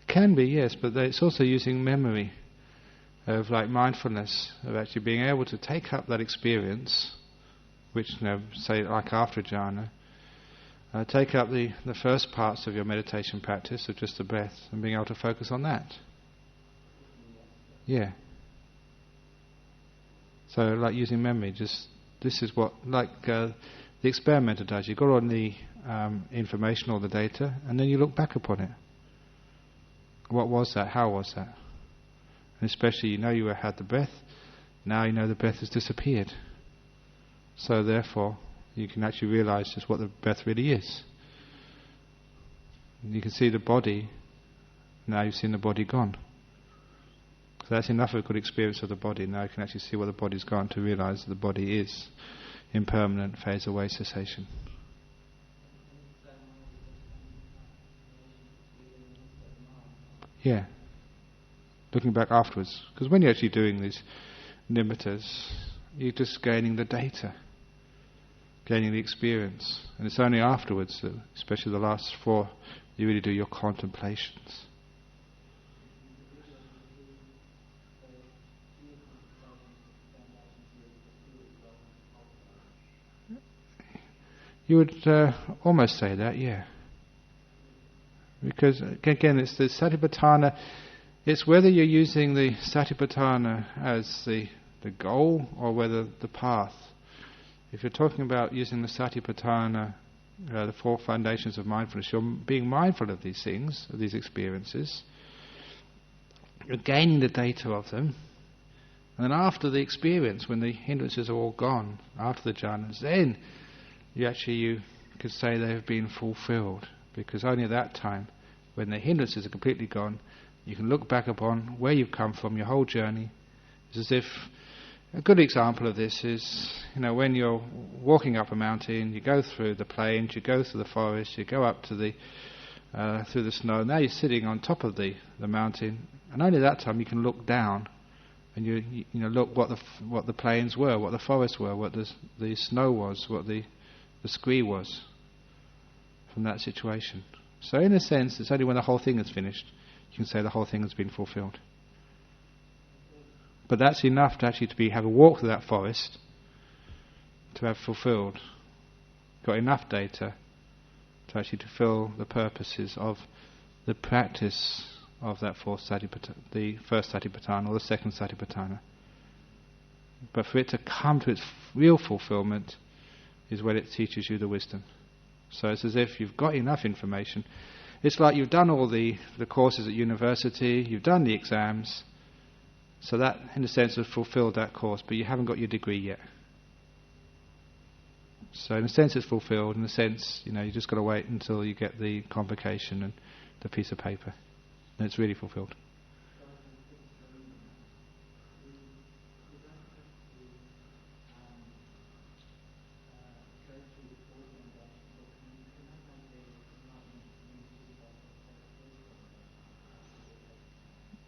Can be, yes, but it's also using memory of like mindfulness, of actually being able to take up that experience, which say like after jhana, take up the first parts of your meditation practice of just the breath and being able to focus on that. Yeah. So like using memory, this is what the experimenter does. You got all the information or the data, and then you look back upon it. What was that? How was that? And especially you had the breath, now you know the breath has disappeared. So therefore, you can actually realize just what the breath really is. And you can see the body, now you've seen the body gone. So that's enough of a good experience of the body. Now you can actually see what the body's gone to realize that the body is impermanent, phase away, cessation. Yeah. Looking back afterwards. Because when you're actually doing these nimittas, you're just gaining the data, gaining the experience. And it's only afterwards, that, especially the last 4, you really do your contemplations. You would almost say that, yeah. Because, again, it's the Satipatthana. It's whether you're using the Satipatthana as the goal or whether the path. If you're talking about using the Satipatthana, the 4 foundations of mindfulness, you're being mindful of these things, of these experiences. You're gaining the data of them, And then after the experience, when the hindrances are all gone, after the jhanas, then you could say they have been fulfilled. Because only at that time, when the hindrances are completely gone, you can look back upon where you've come from, your whole journey. It's as if, a good example of this is, when you're walking up a mountain, you go through the plains, you go through the forest, you go up to the through the snow. Now you're sitting on top of the mountain, and only at that time you can look down, and you look what the plains were, what the forests were, what the snow was, what the scree was from that situation. So in a sense, it's only when the whole thing is finished you can say the whole thing has been fulfilled. But that's enough to actually have a walk through that forest to have fulfilled, got enough data to actually fulfill the purposes of the practice of that the first satipatthana or the second satipatthana. But for it to come to its real fulfillment is when it teaches you the wisdom. So it's as if you've got enough information. It's like you've done all the courses at university, you've done the exams, so that in a sense has fulfilled that course, but you haven't got your degree yet. So in a sense it's fulfilled, in a sense, you just got to wait until you get the convocation and the piece of paper. And it's really fulfilled.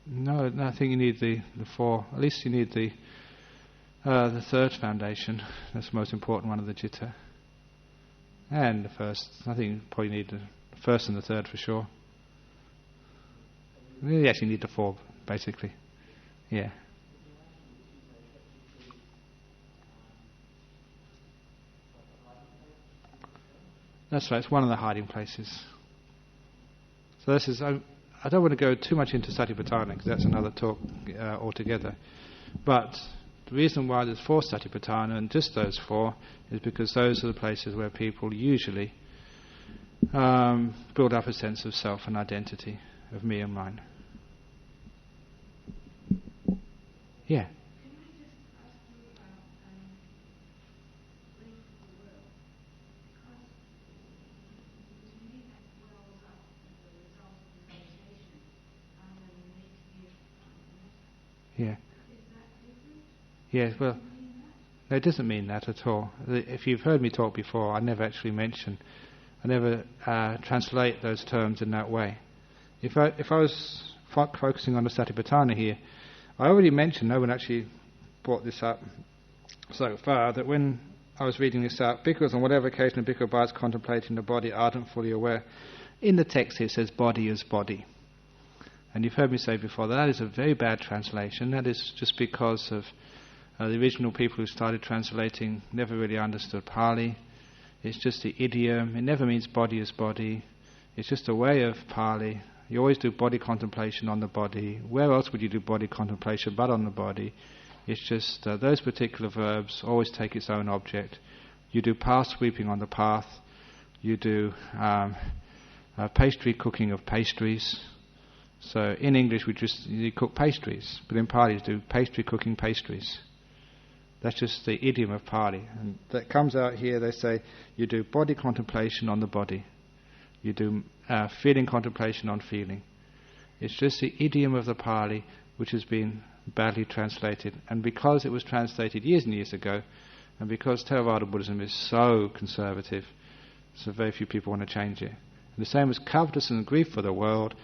No, I think you need the four. At least you need the third foundation. That's the most important one of the citta. And the first. I think you probably need the first and the third for sure. You actually need the four, basically. Yeah. That's right. It's one of the hiding places. So this is. I don't want to go too much into satipatthana because that's another talk altogether. But the reason why there's 4 satipatthana and just those 4 is because those are the places where people usually build up a sense of self and identity, of me and mine. Yeah. Yeah. Yes, well, no, it doesn't mean that at all. If you've heard me talk before, I never actually translate those terms in that way. If I was focusing on the satipatthana here, I already mentioned, no one actually brought this up so far, that when I was reading this out, bhikkhus on whatever occasion a bhikkhu abides contemplating the body, ardent, fully aware, in the text it says body as body. And you've heard me say before that is a very bad translation. That is just because of the original people who started translating never really understood Pali. It's just the idiom. It never means body as body. It's just a way of Pali. You always do body contemplation on the body. Where else would you do body contemplation but on the body? It's just those particular verbs always take its own object. You do path sweeping on the path. You do pastry cooking of pastries. So in English you cook pastries, but in Pali you do pastry cooking pastries. That's just the idiom of Pali. And that comes out here, they say you do body contemplation on the body. You do feeling contemplation on feeling. It's just the idiom of the Pali which has been badly translated. And because it was translated years and years ago, and because Theravada Buddhism is so conservative, so very few people want to change it. And the same as covetous and grief for the world.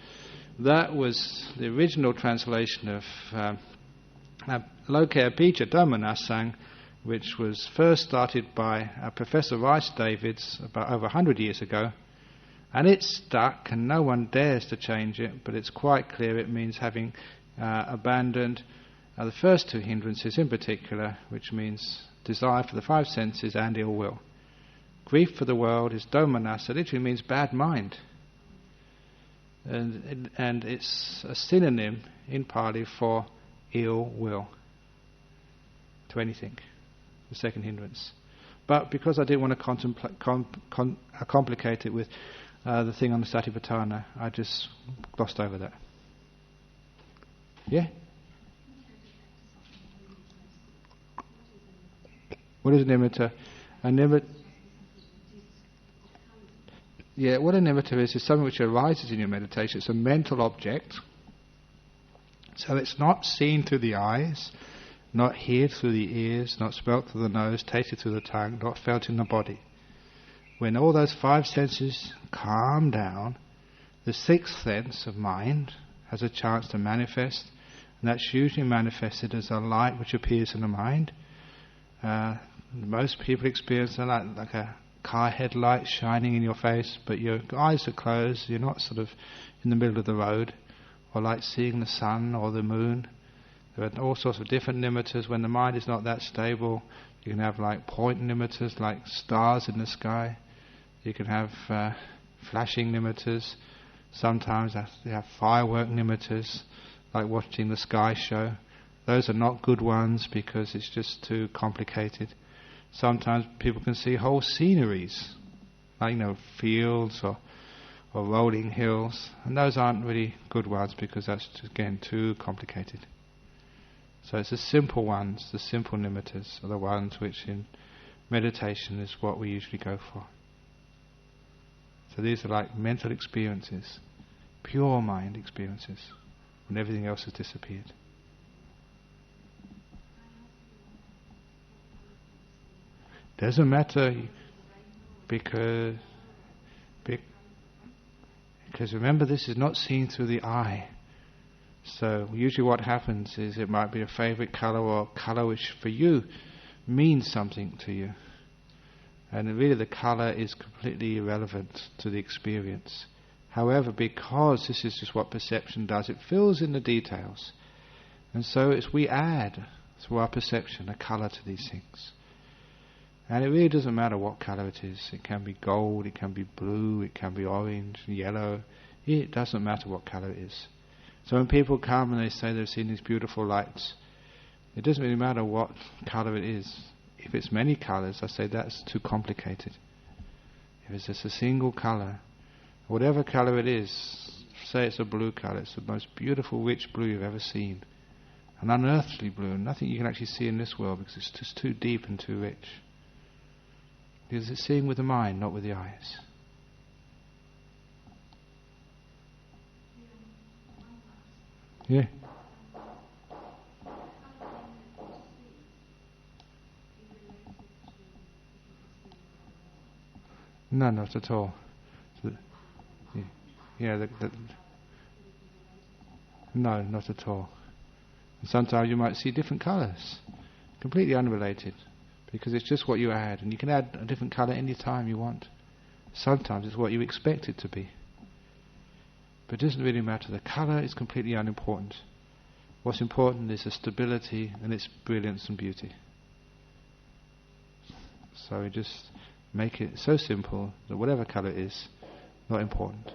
That was the original translation of Loke Abhijja Dhammanasang, which was first started by Professor Rice Davids about over 100 years ago, and it's stuck and no one dares to change it, but it's quite clear it means having abandoned the first 2 hindrances in particular, which means desire for the 5 senses and ill will. Grief for the world is Dhammanasa, literally means bad mind. And it's a synonym in Pali for ill will to anything, the second hindrance. But because I didn't want to complicate it with the thing on the satipatthana, I just glossed over that. Yeah? What is a nimitta? What a nimitta is something which arises in your meditation. It's a mental object. So it's not seen through the eyes, not heard through the ears, not smelt through the nose, tasted through the tongue, not felt in the body. When all those five senses calm down, the sixth sense of mind has a chance to manifest, and that's usually manifested as a light which appears in the mind. Most people experience a light like a car headlight shining in your face, but your eyes are closed, you're not sort of in the middle of the road, or like seeing the sun or the moon. There are all sorts of different nimittas. When the mind is not that stable, you can have like point nimittas, like stars in the sky. You can have flashing nimittas. Sometimes you have firework nimittas, like watching the sky show. Those are not good ones because it's just too complicated. Sometimes people can see whole sceneries, like fields or rolling hills, and those aren't really good ones because that's again too complicated. So it's the simple ones, the simple nimittas are the ones which in meditation is what we usually go for. So these are like mental experiences, pure mind experiences, when everything else has disappeared. Doesn't matter because remember, this is not seen through the eye. So usually what happens is it might be a favourite colour or a colour which for you means something to you. And really the colour is completely irrelevant to the experience. However, because this is just what perception does, it fills in the details. And so we add through our perception a colour to these things. And it really doesn't matter what colour it is. It can be gold, it can be blue, it can be orange, yellow. It doesn't matter what colour it is. So when people come and they say they've seen these beautiful lights, it doesn't really matter what colour it is. If it's many colours, I say that's too complicated. If it's just a single colour, whatever colour it is, say it's a blue colour, it's the most beautiful, rich blue you've ever seen. An unearthly blue, nothing you can actually see in this world because it's just too deep and too rich. Because it's seeing with the mind, not with the eyes. Yeah. No, not at all. No, not at all. And sometimes you might see different colours, completely unrelated, because it's just what you add, and you can add a different colour any time you want. Sometimes it's what you expect it to be. But it doesn't really matter. The colour is completely unimportant. What's important is the stability and its brilliance and beauty. So we just make it so simple that whatever colour it is, not important.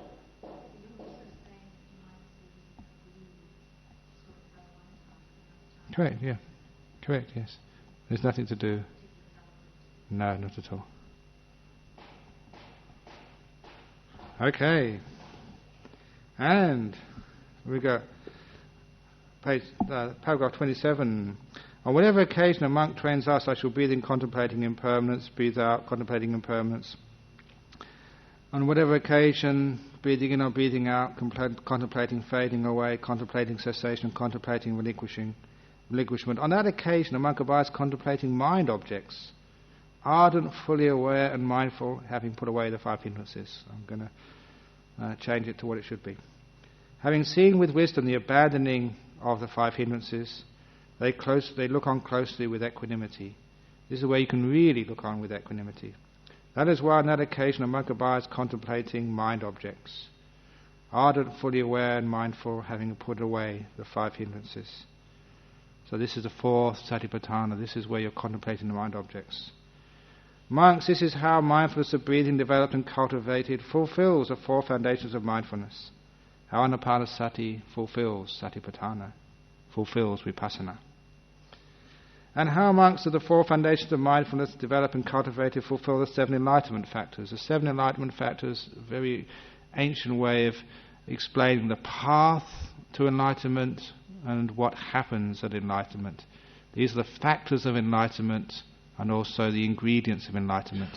Correct, yeah. Correct, yes. There's nothing to do. No, not at all. Okay. And we got paragraph 27. On whatever occasion a monk trains thus, I shall breathe in contemplating impermanence, breathe out contemplating impermanence. On whatever occasion, breathing in or breathing out, contemplating fading away, contemplating cessation, contemplating relinquishment. On that occasion, a monk abides contemplating mind objects, ardent, fully aware and mindful, having put away the five hindrances. I'm going to change it to what it should be. Having seen with wisdom the abandoning of the five hindrances, they look on closely with equanimity. This is where you can really look on with equanimity. That is why on that occasion a monk abides contemplating mind objects, ardent, fully aware and mindful, having put away the five hindrances. So this is the fourth satipatthana. This is where you're contemplating the mind objects. Monks, this is how mindfulness of breathing, developed and cultivated, fulfills the four foundations of mindfulness. How Anapanasati fulfills satipatthana, fulfills vipassana. And how monks of the four foundations of mindfulness, developed and cultivated, fulfill the seven enlightenment factors. The seven enlightenment factors, a very ancient way of explaining the path to enlightenment and what happens at enlightenment. These are the factors of enlightenment, and also the ingredients of enlightenment.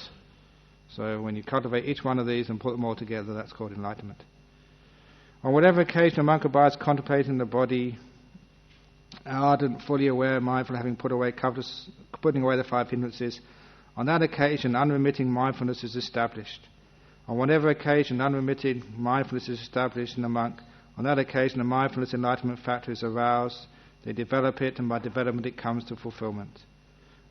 So when you cultivate each one of these and put them all together, that's called enlightenment. On whatever occasion a monk abides contemplating the body, ardent, fully aware, mindful, having putting away the 5 hindrances, on that occasion unremitting mindfulness is established. On whatever occasion unremitting mindfulness is established in a monk, on that occasion the mindfulness enlightenment factor is aroused, they develop it, and by development it comes to fulfillment.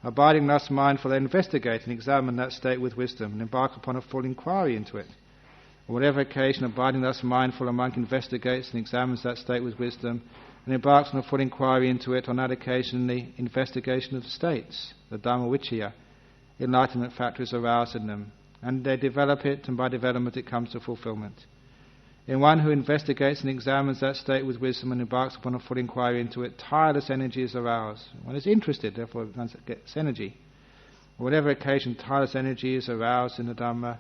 Abiding thus mindful, they investigate and examine that state with wisdom and embark upon a full inquiry into it. On whatever occasion, abiding thus mindful, a monk investigates and examines that state with wisdom and embarks on a full inquiry into it. On that occasion, the investigation of the states, the Dhamma Vichaya, enlightenment factor is aroused in them, and they develop it, and by development it comes to fulfillment. In one who investigates and examines that state with wisdom and embarks upon a full inquiry into it, tireless energy is aroused. One is interested, therefore one gets energy. On whatever occasion, tireless energy is aroused in the Dhamma,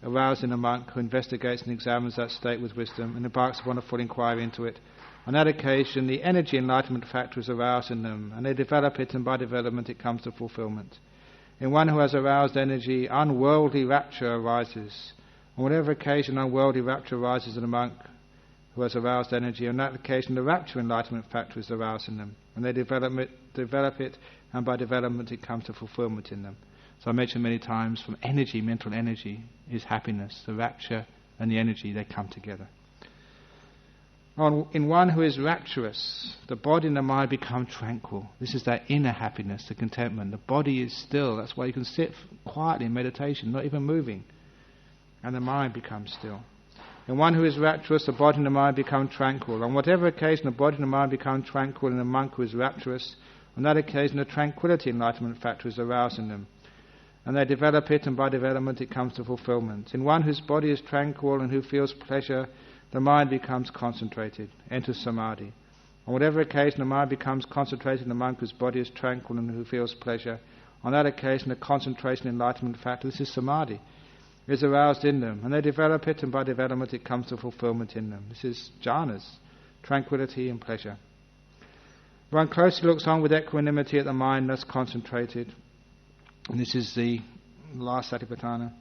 aroused in a monk who investigates and examines that state with wisdom and embarks upon a full inquiry into it. On that occasion, the energy enlightenment factor is aroused in them, and they develop it, and by development it comes to fulfillment. In one who has aroused energy, unworldly rapture arises. On whatever occasion unworldly rapture arises in a monk who has aroused energy, on that occasion the rapture enlightenment factor is aroused in them, and they develop it, and by development it comes to fulfillment in them. So I mentioned many times, from energy, mental energy, is happiness. The rapture and the energy, they come together. In one who is rapturous, the body and the mind become tranquil. This is that inner happiness, the contentment. The body is still. That's why you can sit quietly in meditation, not even moving. And the mind becomes still. In one who is rapturous, the body and the mind become tranquil. On whatever occasion the body and the mind become tranquil in a monk who is rapturous, on that occasion the tranquility enlightenment factor is aroused in them. And they develop it, and by development it comes to fulfillment. In one whose body is tranquil and who feels pleasure, the mind becomes concentrated, enters samadhi. On whatever occasion the mind becomes concentrated in a monk whose body is tranquil and who feels pleasure, on that occasion the concentration enlightenment factor, this is samadhi, is aroused in them, and they develop it, and by development it comes to fulfillment in them. This is jhanas, tranquility and pleasure. One closely looks on with equanimity at the mind thus concentrated, and this is the last satipatthana.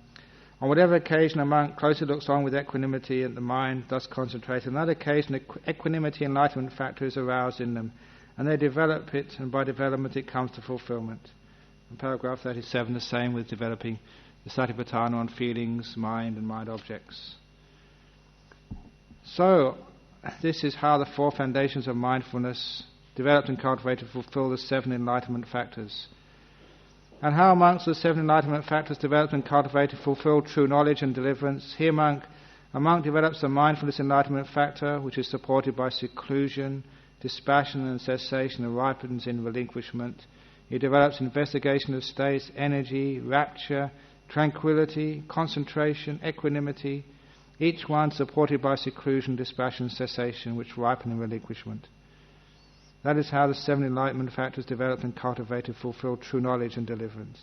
On whatever occasion a monk closely looks on with equanimity at the mind thus concentrated, on that occasion the equanimity enlightenment factor is aroused in them, and they develop it, and by development it comes to fulfillment. In paragraph 37, the same with developing the satipatthana on feelings, mind and mind objects. So, this is how the 4 foundations of mindfulness, developed and cultivated, fulfill the 7 enlightenment factors. And how amongst the 7 enlightenment factors developed and cultivated fulfill true knowledge and deliverance. Here a monk develops the mindfulness enlightenment factor, which is supported by seclusion, dispassion and cessation, and ripens in relinquishment. He develops investigation of states, energy, rapture, tranquility, concentration, equanimity, each one supported by seclusion, dispassion, cessation, which ripen in relinquishment. That is how the 7 enlightenment factors developed and cultivated fulfill true knowledge and deliverance.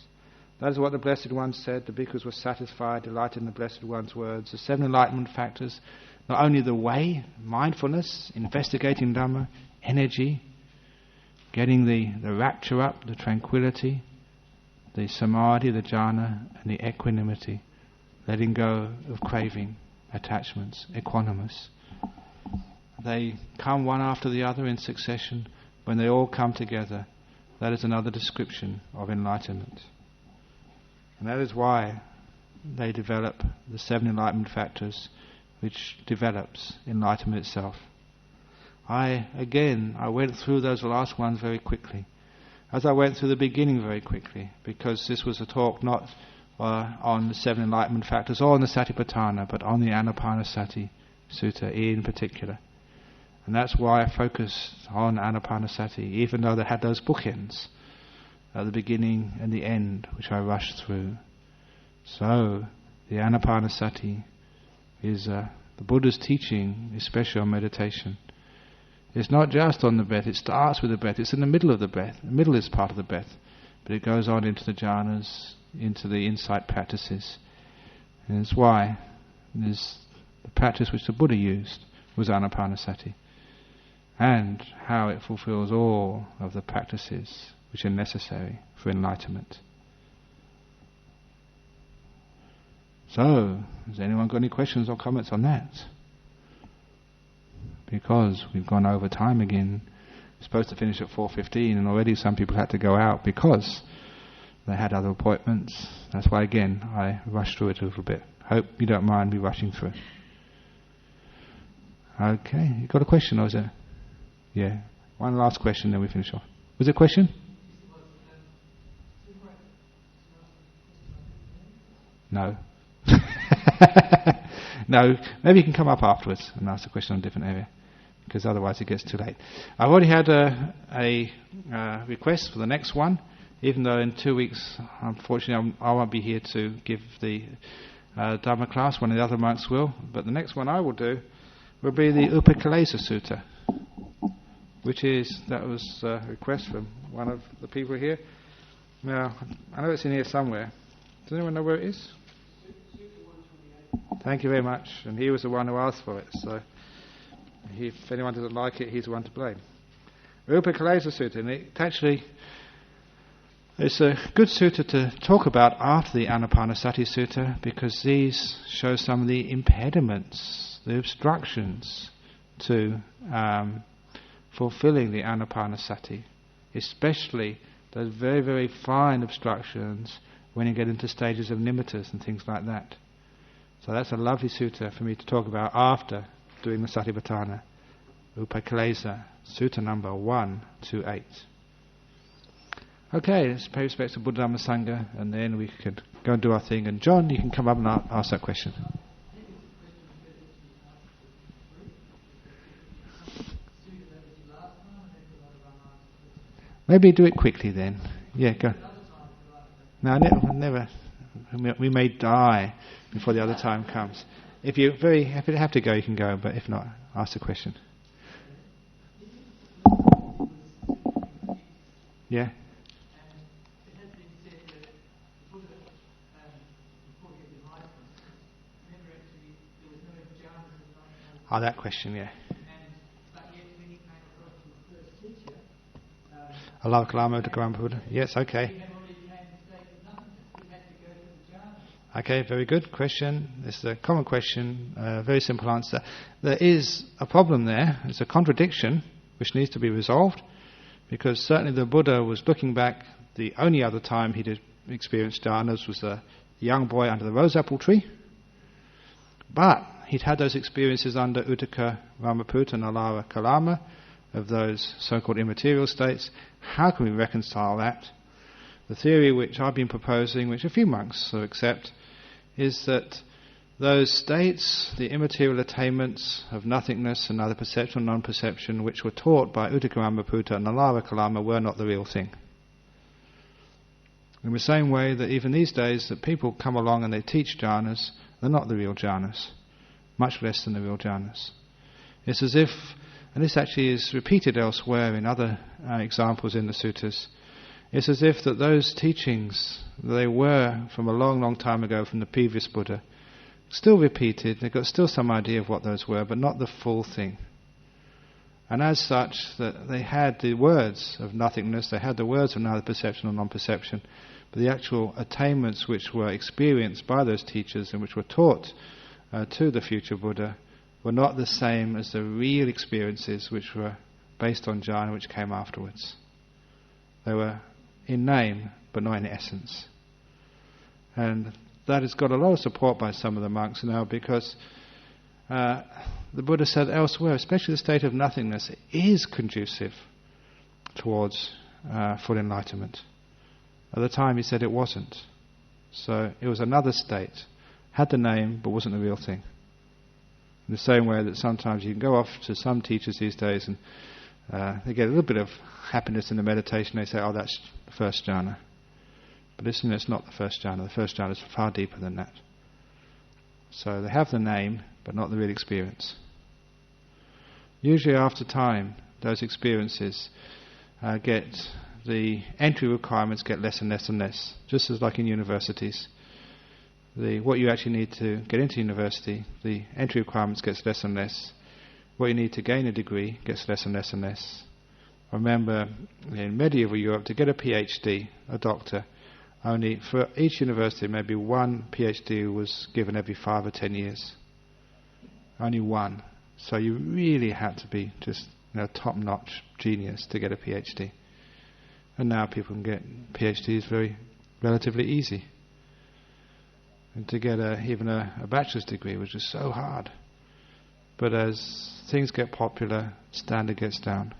That is what the Blessed One said. The bhikkhus were satisfied, delighted in the Blessed One's words. The 7 enlightenment factors, not only the way, mindfulness, investigating Dhamma, energy, getting the rapture up, the tranquility, the samadhi, the jhana, and the equanimity, letting go of craving, attachments, equanimous. They come one after the other in succession. When they all come together, that is another description of enlightenment. And that is why they develop the 7 enlightenment factors, which develops enlightenment itself. I went through those last ones very quickly, as I went through the beginning very quickly, because this was a talk not on the 7 enlightenment factors or on the Satipatthana, but on the Anapanasati Sutta in particular. And that's why I focused on Anapanasati, even though they had those bookends at the beginning and the end, which I rushed through. So, the Anapanasati is the Buddha's teaching, especially on meditation. It's not just on the breath, it starts with the breath, it's in the middle of the breath. The middle is part of the breath, but it goes on into the jhanas, into the insight practices. And it's why there's the practice which the Buddha used was Anapanasati, and how it fulfills all of the practices which are necessary for enlightenment. So, has anyone got any questions or comments on that? Because we've gone over time again. We're supposed to finish at 4:15 and already some people had to go out because they had other appointments. That's why again I rushed through it a little bit. Hope you don't mind me rushing through it. Okay, you got a question or is it? Yeah. One last question then we finish off. Was it a question? No. No, maybe you can come up afterwards and ask a question on a different area, because otherwise it gets too late. I've already had a request for the next one, even though in 2 weeks, unfortunately, I won't be here to give the Dharma class. One of the other monks will, but the next one I will do will be the Upakalesa Sutta, that was a request from one of the people here. Now, I know it's in here somewhere. Does anyone know where it is? Thank you very much. And he was the one who asked for it, so if anyone doesn't like it, he's the one to blame. Upakalesa Sutta, and it's a good sutta to talk about after the Anapanasati Sutta, because these show some of the impediments, the obstructions to fulfilling the Anapanasati, especially those very, very fine obstructions when you get into stages of nimittas and things like that. So that's a lovely sutta for me to talk about after doing the Satipatthana. Upakalesa, sutta number 128. Okay, let's pay respects to Buddha Dhamma Sangha, and then we could go and do our thing. And John, you can come up and ask that question. Maybe do it quickly then. Yeah, go. No, never. We may die before the other time comes. If you have to go, you can go. But if not, ask the question. Yeah. Oh, that question, yeah. Allah Kalama Uttakarama Buddha. Yes, okay. Okay, very good question. This is a common question, very simple answer. There is a problem there. It's a contradiction which needs to be resolved, because certainly the Buddha was looking back. The only other time he did experience jhanas was a young boy under the rose apple tree. But he'd had those experiences under Uttaka Ramaputta and Alara Kalama of those so-called immaterial states. How can we reconcile that? The theory which I've been proposing, which a few monks accept, is that those states, the immaterial attainments of nothingness and other perception and non-perception, which were taught by Uttaka Ramaputta and Alara Kalama, were not the real thing. In the same way that even these days that people come along and they teach jhanas, they're not the real jhanas, much less than the real jhanas. It's as if, and this actually is repeated elsewhere in other examples in the suttas, it's as if that those teachings, they were from a long, long time ago from the previous Buddha, still repeated, they've got still some idea of what those were, but not the full thing. And as such, that they had the words of nothingness, they had the words of neither perception or non-perception, but the actual attainments which were experienced by those teachers and which were taught to the future Buddha were not the same as the real experiences which were based on jhana, which came afterwards. They were in name, but not in essence. And that has got a lot of support by some of the monks now, because the Buddha said elsewhere, especially the state of nothingness, is conducive towards full enlightenment. At the time he said it wasn't. So it was another state, had the name, but wasn't the real thing. In the same way that sometimes you can go off to some teachers these days and they get a little bit of happiness in the meditation. They say, oh, that's the first jhana. But listen, it's not the first jhana. The first jhana is far deeper than that. So they have the name, but not the real experience. Usually after time, those experiences get, the entry requirements get less and less and less. Just as like in universities. What you actually need to get into university, the entry requirements gets less and less. What you need to gain a degree gets less and less and less. I remember in medieval Europe, to get a PhD, a doctor, Only for each university, maybe one PhD was given every 5 or 10 years. Only one. So you really had to be just top-notch genius to get a PhD. And now people can get PhDs very relatively easy. And to get even a bachelor's degree, which is so hard. But as things get popular, standard gets down.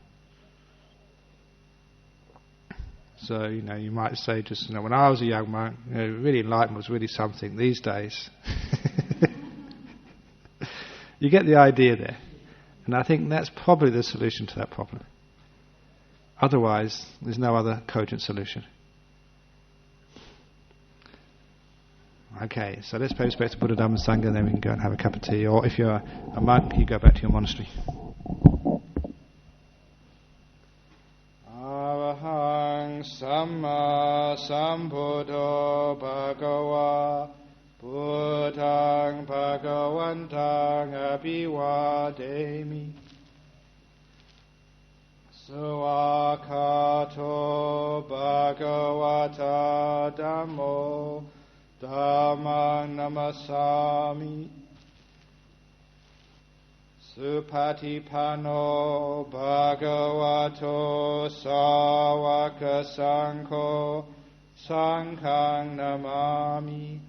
So, you might say just, when I was a young monk, really enlightenment was really something. These days, you get the idea there. And I think that's probably the solution to that problem. Otherwise, there's no other cogent solution. Okay, so let's pay respect to Buddha, Dhamma, Sangha, and then we can go and have a cup of tea. Or if you're a monk, you go back to your monastery. Arahang Samma Sambuddho Bhagava Buddhang Bhagavantang Abhivademi Suakato Bhagavata Dhammo Dhammang Namasami Supatipano Bhagavato Sāvaka Sankho Sanghang Namami